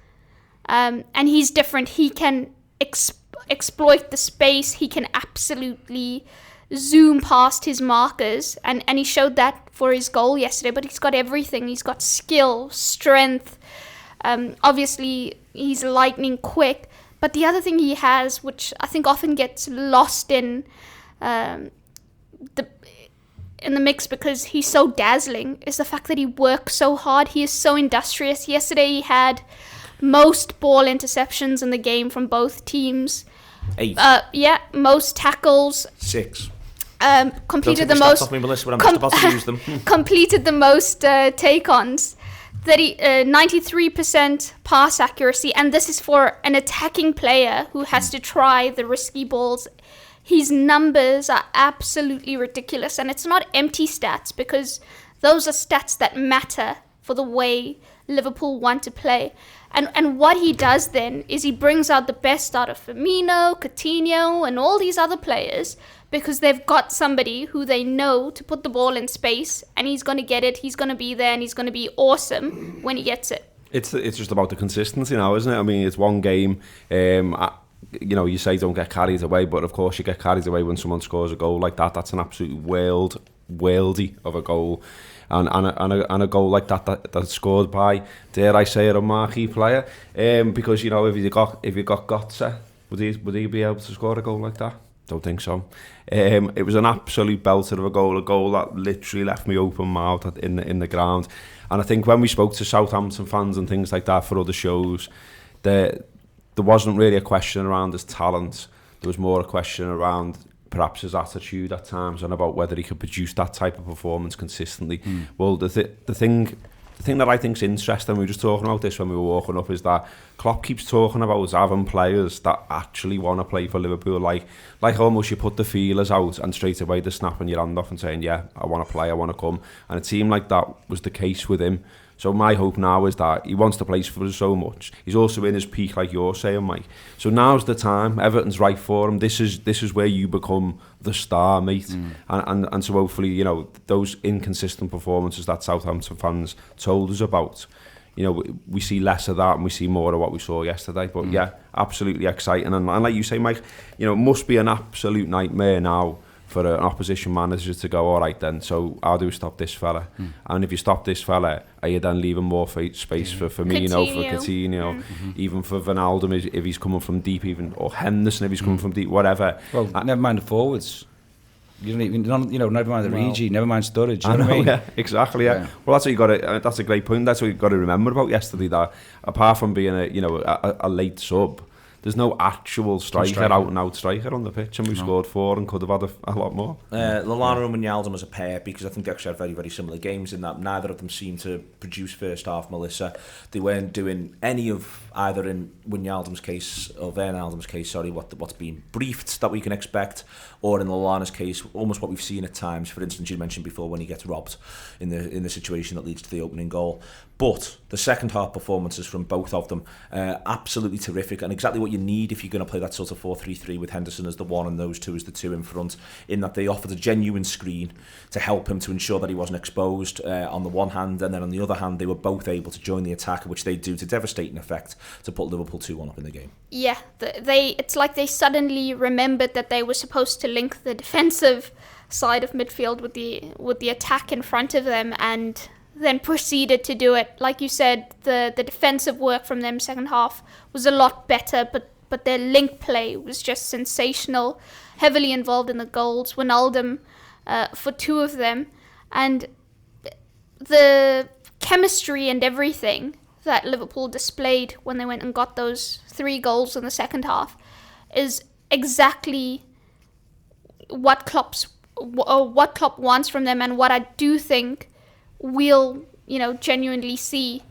And he's different. He can exploit the space. He can absolutely zoom past his markers. And he showed that for his goal yesterday. But he's got everything. He's got skill, strength. Obviously, he's lightning quick. But the other thing he has, which I think often gets lost in the mix because he's so dazzling, is the fact that he works so hard. He is so industrious. Yesterday he had most ball interceptions in the game from both teams. 8. Most tackles. 6. Completed the Don't take most. off me, Melissa, when I'm just about to use them. Completed the most take-ons. 93% pass accuracy, and this is for an attacking player who has to try the risky balls. His numbers are absolutely ridiculous, and it's not empty stats, because those are stats that matter for the way Liverpool want to play. And what he does then is he brings out the best out of Firmino, Coutinho, and all these other players, because they've got somebody who they know to put the ball in space, and he's going to get it, he's going to be there, and he's going to be awesome when he gets it. It's just about the consistency now, isn't it? I mean, it's one game. You say don't get carried away, but of course you get carried away when someone scores a goal like that. That's an absolute worldy of a goal, and a goal like that's scored by, dare I say it, a marquee player. Because if you got Götze, would he be able to score a goal like that? Don't think so. It was an absolute belter of a goal that literally left me open mouthed in the ground. And I think when we spoke to Southampton fans and things like that for other shows, there wasn't really a question around his talent. There was more a question around perhaps his attitude at times and about whether he could produce that type of performance consistently. Well, the thing that I think is interesting, we were just talking about this when we were walking up, is that Klopp keeps talking about us having players that actually want to play for Liverpool, like almost you put the feelers out and straight away they're snapping your hand off and saying, yeah, I want to play, I want to come. And it seemed like that was the case with him. So my hope now is that he wants to play for us so much. He's also in his peak, like you're saying, Mike. So now's the time. Everything's right for him. This is where you become the star, mate. And so hopefully, those inconsistent performances that Southampton fans told us about, we see less of that and we see more of what we saw yesterday. But yeah, absolutely exciting. And like you say, Mike, it must be an absolute nightmare now for an opposition manager to go, all right then, so how do we stop this fella? And if you stop this fella, are you then leaving more space for Firmino, for Coutinho, even for Wijnaldum if he's coming from deep, or Henderson if he's coming from deep, whatever. Well, never mind the forwards. You don't even, never mind the Regi, never mind Sturridge. You know what I mean? Yeah, exactly. Yeah. Well, that's what you got to. That's a great point. That's what you got to remember about yesterday. That apart from being a late sub, there's no actual striker, out-and-out striker on the pitch, and we scored 4 and could have had a lot more. Lallana and Wijnaldum as a pair, because I think they actually had very, very similar games in that neither of them seemed to produce first half, Melissa. They weren't doing any of, either in Wijnaldum's case, or Wijnaldum's case, sorry, what's been briefed that we can expect, or in Lallana's case, almost what we've seen at times. For instance, you mentioned before when he gets robbed in the situation that leads to the opening goal. But the second half performances from both of them, absolutely terrific, and exactly what you need if you're going to play that sort of 4-3-3 with Henderson as the one and those two as the two in front, in that they offered a genuine screen to help him to ensure that he wasn't exposed on the one hand, and then on the other hand they were both able to join the attack, which they do to devastating effect to put Liverpool 2-1 up in the game. Yeah, it's like they suddenly remembered that they were supposed to link the defensive side of midfield with the attack in front of them, and then proceeded to do it. Like you said, the defensive work from them second half was a lot better, but their link play was just sensational, heavily involved in the goals. Wijnaldum for 2 of them, and the chemistry and everything that Liverpool displayed when they went and got those 3 goals in the second half is exactly what Klopp wants from them, and what I do think we'll genuinely see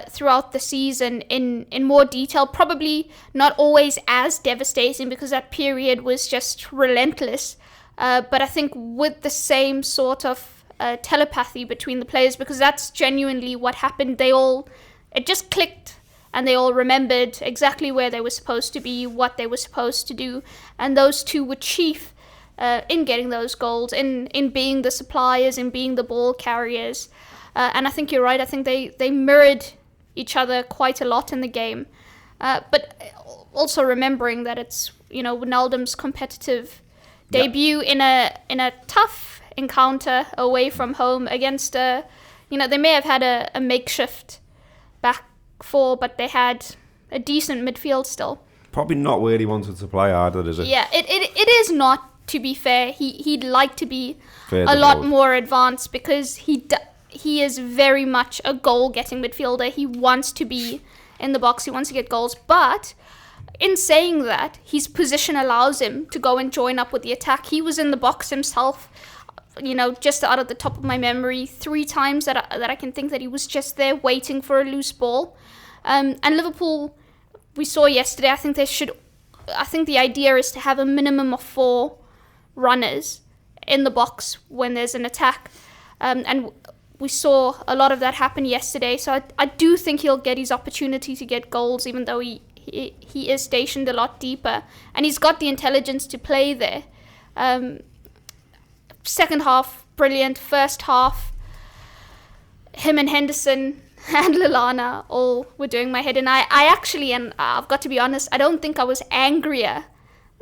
throughout the season in more detail. Probably not always as devastating, because that period was just relentless, but I think with the same sort of telepathy between the players, because that's genuinely what happened. They all it just clicked, and they all remembered exactly where they were supposed to be, what they were supposed to do, and those two were chief in getting those goals, in being the suppliers, in being the ball carriers. And I think you're right. I think they mirrored each other quite a lot in the game. But also remembering that it's, Wijnaldum's competitive debut in a tough encounter away from home against they may have had a makeshift back four, but they had a decent midfield still. Probably not where he wanted to play either, is it? Yeah, it is not, to be fair. He'd like to be Further a lot forward. more advanced, because he is very much a goal-getting midfielder. He wants to be in the box. He wants to get goals. But in saying that, his position allows him to go and join up with the attack. He was in the box himself, just out of the top of my memory, 3 times that I can think that he was just there waiting for a loose ball. And Liverpool, we saw yesterday, I think the idea is to have a minimum of 4 runners in the box when there's an attack. And we saw a lot of that happen yesterday. So I do think he'll get his opportunity to get goals, even though he is stationed a lot deeper. And he's got the intelligence to play there. Second half, brilliant. First half, him and Henderson and Lallana all were doing my head in. I actually, and I've got to be honest, I don't think I was angrier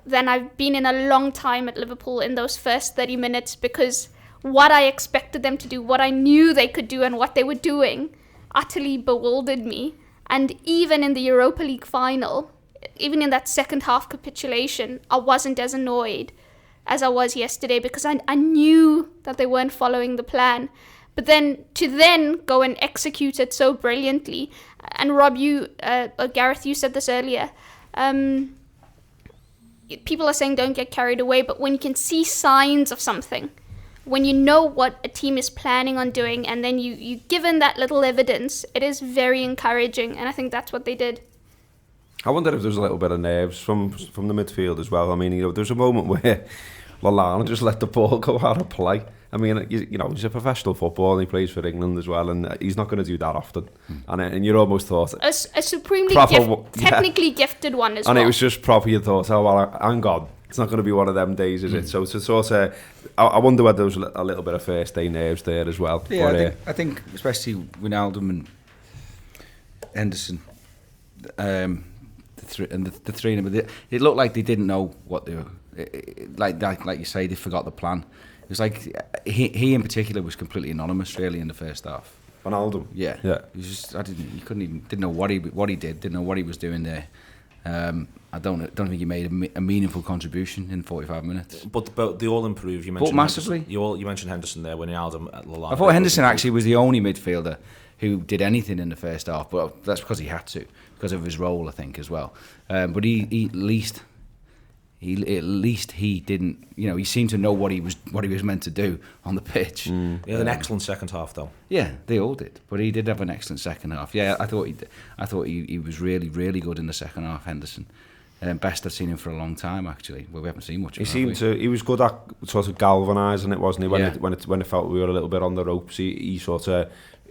than I've been in a long time at Liverpool in those first 30 minutes, because what I expected them to do, what I knew they could do, and what they were doing utterly bewildered me. And even in the Europa League final, even in that second half capitulation, I wasn't as annoyed as I was yesterday, because I knew that they weren't following the plan. But then to go and execute it so brilliantly, and Rob, Gareth, you said this earlier, people are saying don't get carried away, but when you can see signs of something, when you know what a team is planning on doing, and then you given that little evidence, it is very encouraging, and I think that's what they did. I wonder if there's a little bit of nerves from the midfield as well. I mean, there's a moment where Lallana just let the ball go out of play. I mean, he's a professional footballer and he plays for England as well, and he's not going to do that often. And you almost thought A supremely technically gifted one as well. And it was just proper, you thought, oh, well, hang on, it's not going to be one of them days, is it? So to sort of, I wonder whether there was a little bit of first day nerves there as well. Yeah, but, I think especially Wijnaldum and Henderson, the three of them, it looked like they didn't know what they were. Like you say, they forgot the plan. It was like he in particular was completely anonymous really in the first half. Wijnaldum? Yeah. He was just didn't know what he did, didn't know what he was doing there. I don't think he made a meaningful contribution in 45 minutes. But they all improved. You mentioned massively. You mentioned Henderson there, Wijnaldum at Lallana. I thought Henderson actually was the only midfielder who did anything in the first half, but that's because he had to, because of his role, I think, as well. But he at least he didn't. He seemed to know what he was meant to do on the pitch. He had an excellent second half, though. Yeah, they all did, but he did have an excellent second half. Yeah, I thought he was really, really good in the second half, Henderson. Best I've seen him for a long time, actually. Well, we haven't seen much. He was good at sort of galvanising it, wasn't he? When Yeah. it felt we were a little bit on the ropes, he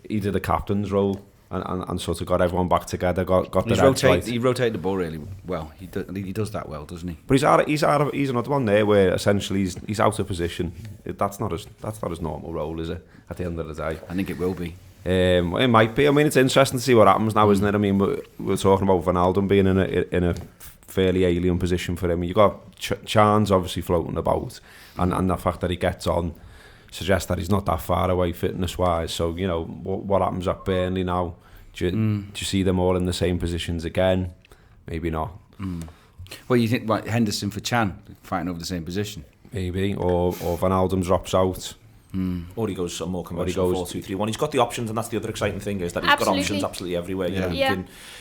did the captain's role and sort of got everyone back together. Got the heads right. He rotated the ball really well. He does that well, doesn't he? But he's another one there where essentially he's out of position. That's not his normal role, is it? At the end of the day, I think it will be. It might be. I mean, it's interesting to see what happens now, isn't it? I mean, we're talking about Wijnaldum being in a fairly alien position for him. You got Chan's obviously floating about, and the fact that he gets on suggests that he's not that far away fitness wise. So what happens at Burnley now? Do you see them all in the same positions again? Maybe not. Well, you think Henderson for Chan fighting over the same position? Maybe, or Wijnaldum drops out. Or he goes a more conventional 4-2-3-1. He's got the options, and that's the other exciting thing, is that he's got options absolutely everywhere.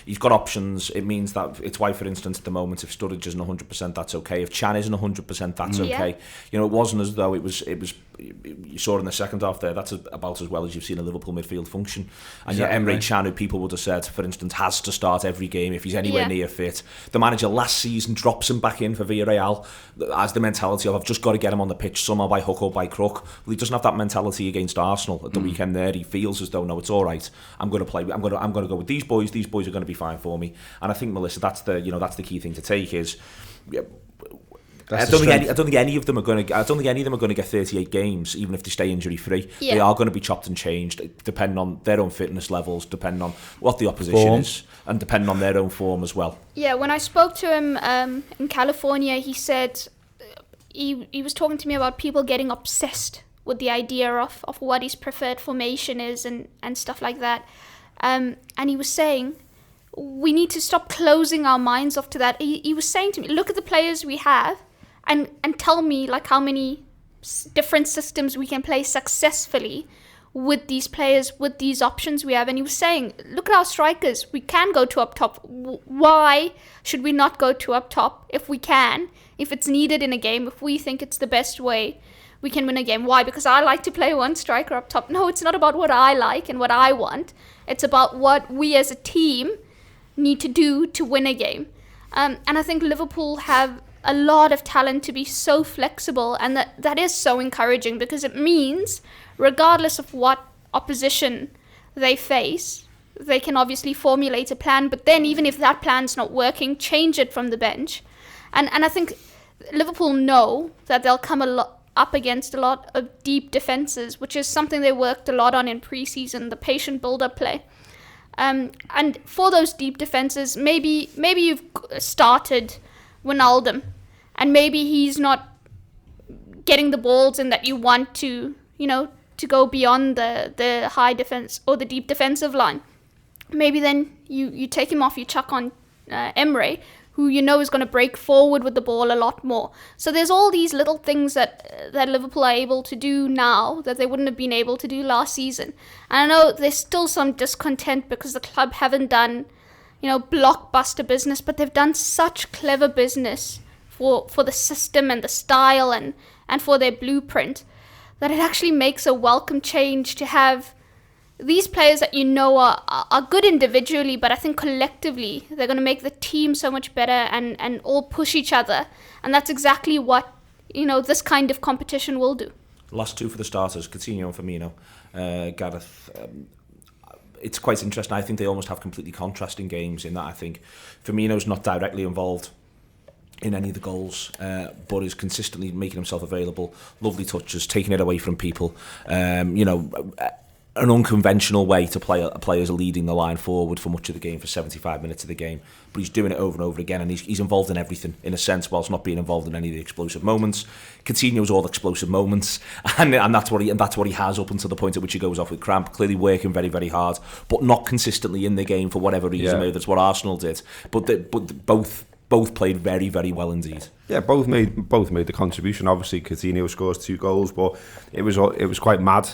He's got options. It means that it's why, for instance, at the moment, if Sturridge isn't 100%, that's okay. If Chan isn't 100%, that's okay. It wasn't as though it was. You saw in the second half there. That's about as well as you've seen a Liverpool midfield function. And yet, Emre Can, who people would have said, for instance, has to start every game if he's anywhere near fit. The manager last season drops him back in for Villarreal as the mentality of, I've just got to get him on the pitch somehow by hook or by crook. Well, he doesn't have have that mentality against Arsenal at the weekend. There, he feels as though, no, it's all right. I'm going to play. I'm going to go with these boys. These boys are going to be fine for me. And I think, Melissa, that's the key thing to take is. I don't think any of them are going to get 38 games, even if they stay injury free. Yeah. They are going to be chopped and changed, depending on their own fitness levels, depending on what the opposition is, and depending on their own form as well. Yeah, when I spoke to him in California, he said he was talking to me about people getting obsessed with the idea of what his preferred formation is and stuff like that. And he was saying, we need to stop closing our minds off to that. He was saying to me, look at the players we have, and tell me like how many different systems we can play successfully with these players, with these options we have. And he was saying, look at our strikers. We can go to up top. Why should we not go to up top if we can? If it's needed in a game, if we think it's the best way, we can win a game. Why? Because I like to play one striker up top. No, it's not about what I like and what I want. It's about what we as a team need to do to win a game. And I think Liverpool have a lot of talent to be so flexible, and that is so encouraging, because it means regardless of what opposition they face, they can obviously formulate a plan, but then even if that plan's not working, change it from the bench. And I think Liverpool know that they'll come up against a lot of deep defences, which is something they worked a lot on in pre-season, the patient build-up play. And for those deep defences, maybe you've started Wijnaldum, and maybe he's not getting the balls in that you want to go beyond the high defence or the deep defensive line. Maybe then you take him off, you chuck on Emre, who is going to break forward with the ball a lot more. So there's all these little things that Liverpool are able to do now that they wouldn't have been able to do last season. And I know there's still some discontent because the club haven't done blockbuster business, but they've done such clever business for the system and the style and for their blueprint that it actually makes a welcome change to have these players that are good individually, but I think collectively they're going to make the team so much better and all push each other. And that's exactly what this kind of competition will do. Last two for the starters, Coutinho and Firmino. Gareth, it's quite interesting. I think they almost have completely contrasting games in that I think Firmino's not directly involved in any of the goals, but is consistently making himself available. Lovely touches, taking it away from people. An unconventional way to play players leading the line forward for much of the game, for 75 minutes of the game, but he's doing it over and over again, and he's involved in everything in a sense, whilst not being involved in any of the explosive moments. Coutinho's all explosive moments, and that's what he has up until the point at which he goes off with cramp. Clearly working very, very hard, but not consistently in the game for whatever reason. Maybe that's what Arsenal did, but both played very, very well indeed. Yeah, both made the contribution. Obviously, Coutinho scores 2 goals, but it was quite mad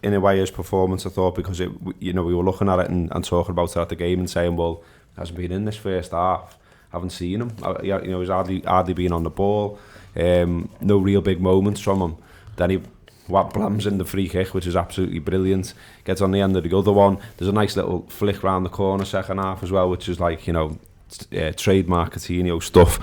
in a way, his performance, I thought, because we were looking at it and talking about it at the game and saying, well, he hasn't been in this first half. Haven't seen him. He's hardly been on the ball. No real big moments from him. Then he blams in the free kick, which is absolutely brilliant. Gets on the end of the other one. There's a nice little flick round the corner second half as well, which is like trademark Coutinho stuff.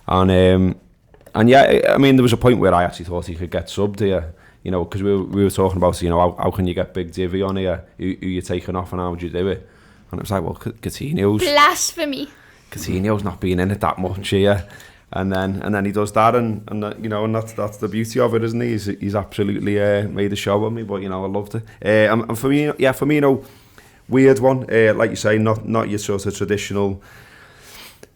And yeah, I mean, there was a point where I actually thought he could get subbed here, because we were talking about, how can you get Big Divvy on here, who you're taking off and how would you do it? And it was like, well, Coutinho's... Blasphemy. Coutinho's not been in it that much here. And then he does that, and that's the beauty of it, isn't he? He's absolutely made a show of me, but, I loved it. And Firmino, weird one. Like you say, not your sort of traditional...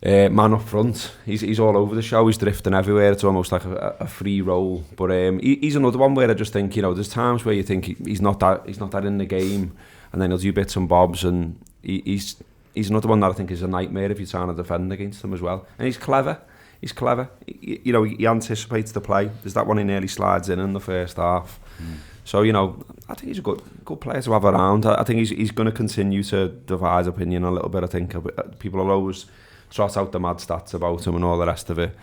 man up front. He's all over the show. He's drifting everywhere. It's almost like a free roll. But he's another one where I just think, there's times where you think he's not that in the game, and then he'll do bits and bobs, and he's another one that I think is a nightmare if you're trying to defend against him as well. And he's clever. He anticipates the play. There's that one he nearly slides in the first half. So, I think he's a good player to have around. I think he's going to continue to divide opinion a little bit. I think people will always trot out the mad stats about him and all the rest of it,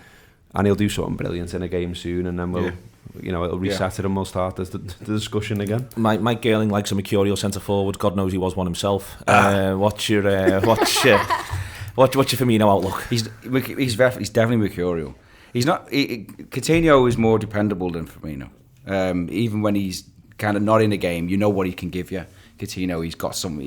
and he'll do something brilliant in a game soon, and then it'll reset it and we'll start the discussion again. Mike Girling likes a mercurial centre forward. God knows he was one himself. What's your Firmino outlook? He's definitely mercurial. Coutinho is more dependable than Firmino. Even when he's kind of not in a game, you know what he can give you. Coutinho, he's got some.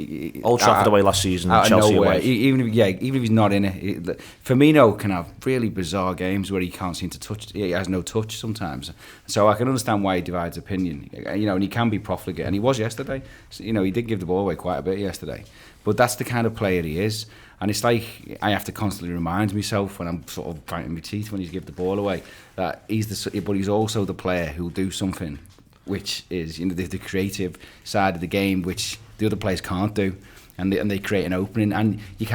Old Trafford away last season, Chelsea away. Even if he's not in it, Firmino can have really bizarre games where he can't seem to touch. He has no touch sometimes. So I can understand why he divides opinion. And he can be profligate, and he was yesterday. So, he did give the ball away quite a bit yesterday. But that's the kind of player he is. And it's like I have to constantly remind myself when I'm sort of grinding my teeth when he's give the ball away that but he's also the player who'll do something which is the creative side of the game, which the other players can't do, and they create an opening. And you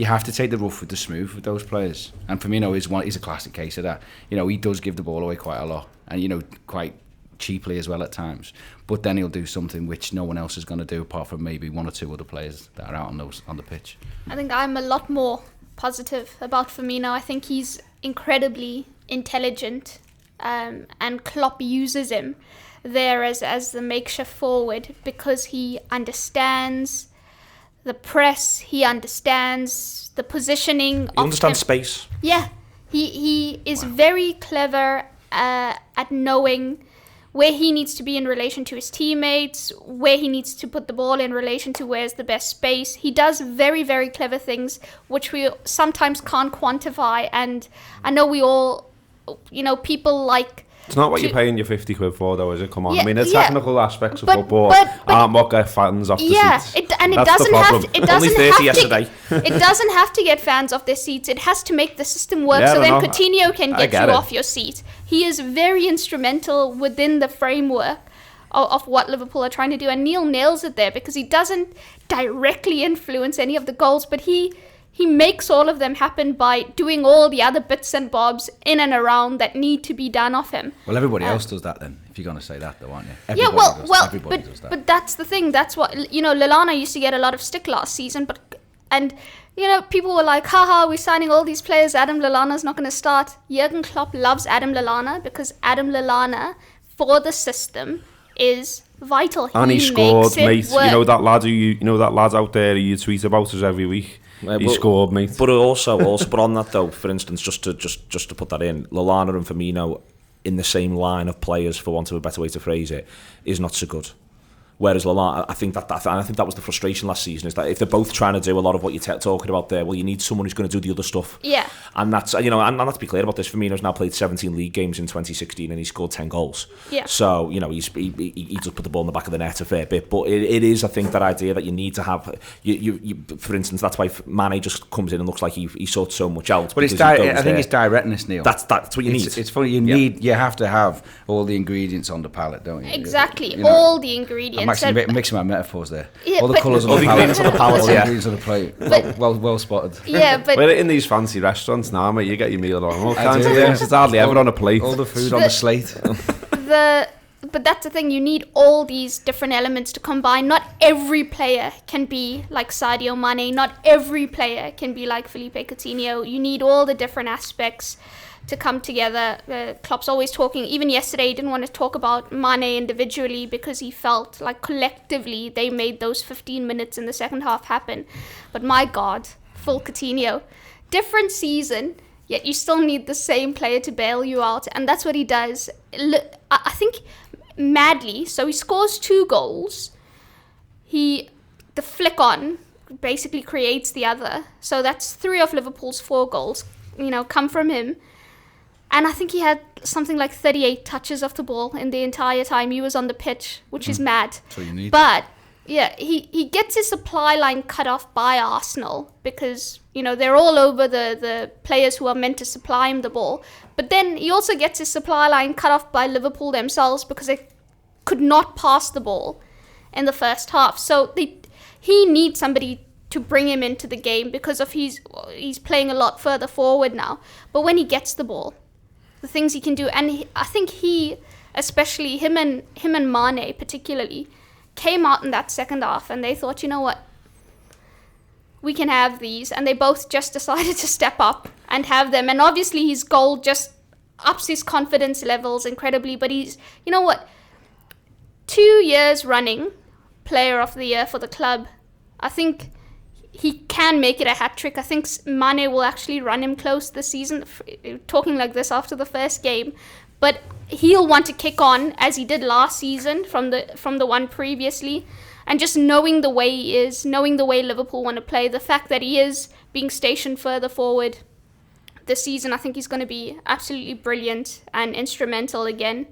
have to take the rough with the smooth with those players. And Firmino is a classic case of that. He does give the ball away quite a lot, and quite cheaply as well at times. But then he'll do something which no one else is going to do apart from maybe one or two other players that are out on the pitch. I think I'm a lot more positive about Firmino. I think he's incredibly intelligent. And Klopp uses him there as the makeshift forward because he understands the press, he understands the positioning. He understands space. Yeah, he is very clever at knowing where he needs to be in relation to his teammates, where he needs to put the ball in relation to where's the best space. He does very, very clever things which we sometimes can't quantify, and I know we all... people like... It's not what you're paying your 50 quid for, though, is it? Come on. The technical aspects of football aren't what get fans off the seats. It doesn't have to get fans off their seats. It has to make the system work, so then Coutinho can get you off your seat. He is very instrumental within the framework of what Liverpool are trying to do, and Neil nails it there because he doesn't directly influence any of the goals, but he makes all of them happen by doing all the other bits and bobs in and around that need to be done of him. Well, everybody else does that then, if you're going to say that though, aren't you? Everybody does that. But that's the thing. That's what, Lallana used to get a lot of stick last season, and people were like, haha, we're signing all these players, Adam Lallana's not going to start. Jurgen Klopp loves Adam Lallana because Adam Lallana, for the system, is vital. And he scored, mate. That lad out there you tweet about us every week. He scored, mate. But also but on that though, for instance, just to put that in, Lallana and Firmino in the same line of players, for want of a better way to phrase it, is not so good. Whereas Lallana, I think that was the frustration last season, is that if they're both trying to do a lot of what you're talking about there, well, you need someone who's going to do the other stuff. Yeah. And that's, and let's be clear about this, Firmino's now played 17 league games in 2016 and he scored 10 goals. Yeah. So, he does put the ball in the back of the net a fair bit, but it is, I think, that idea that you need to have, you for instance, that's why Mané just comes in and looks like he sorts so much out. But I think it's directness, Neil. That's what you need. It's funny, you have to have all the ingredients on the palette, don't you? Exactly, all the ingredients. I'm mixing my metaphors there. Yeah, all the colours on the ingredients on the palette. All the ingredients on the plate. Well spotted. Yeah, but we're in these fancy restaurants now, mate. You get your meal on all kinds of things. It's hardly ever on a plate. All the food on the slate. But that's the thing. You need all these different elements to combine. Not every player can be like Sadio Mané. Not every player can be like Felipe Coutinho. You need all the different aspects to come together. Klopp's always talking. Even yesterday, he didn't want to talk about Mané individually because he felt like collectively they made those 15 minutes in the second half happen. But my God, full Coutinho. Different season, yet you still need the same player to bail you out. And that's what he does. I think madly. So he scores 2 goals. The flick on basically creates the other. So that's 3 of Liverpool's 4 goals, come from him. And I think he had something like 38 touches of the ball in the entire time he was on the pitch, which is mad. So you need. But yeah, he gets his supply line cut off by Arsenal because, they're all over the players who are meant to supply him the ball. But then he also gets his supply line cut off by Liverpool themselves because they could not pass the ball in the first half. So he needs somebody to bring him into the game because of he's playing a lot further forward now. But when he gets the ball, the things he can do, and I think especially him and Mané particularly, came out in that second half and they thought, you know what, we can have these, and they both just decided to step up and have them. And obviously his goal just ups his confidence levels incredibly, but he's, 2 years running player of the year for the club. I think he can make it a hat-trick. I think Mané will actually run him close this season, talking like this after the first game. but he'll want to kick on as he did last season from the one previously. And just knowing the way he is, knowing the way Liverpool want to play, the fact that he is being stationed further forward this season, I think he's going to be absolutely brilliant and instrumental again.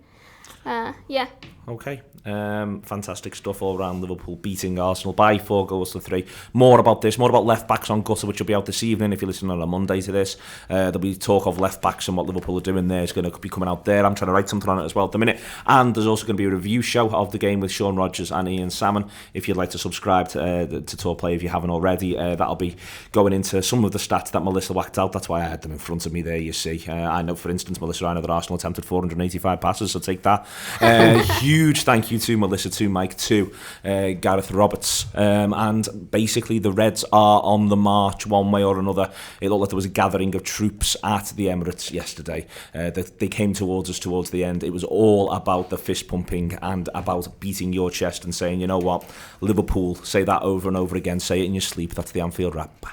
Yeah. Okay. Fantastic stuff all around Liverpool beating Arsenal by 4-3. More about this, more about left backs on gutter, which will be out this evening if you're listening on a Monday to this. There'll be talk of left backs and what Liverpool are doing there. It's going to be coming out there. I'm trying to write something on it as well at the minute. And there's also going to be a review show of the game with Sean Rogers and Ian Salmon. If you'd like to subscribe to Talk Play if you haven't already, that'll be going into some of the stats that Melissa whacked out. That's why I had them in front of me there, you see. I know, for instance, Melissa, I know that Arsenal attempted 485 passes, so take that. Huge thank you to Melissa, to Mike, to Gareth Roberts, and basically the Reds are on the march one way or another. It looked like there was a gathering of troops at the Emirates yesterday. They came towards us towards the end. It was all about the fist pumping and about beating your chest and saying, you know what, Liverpool, say that over and over again, say it in your sleep. That's the Anfield rap.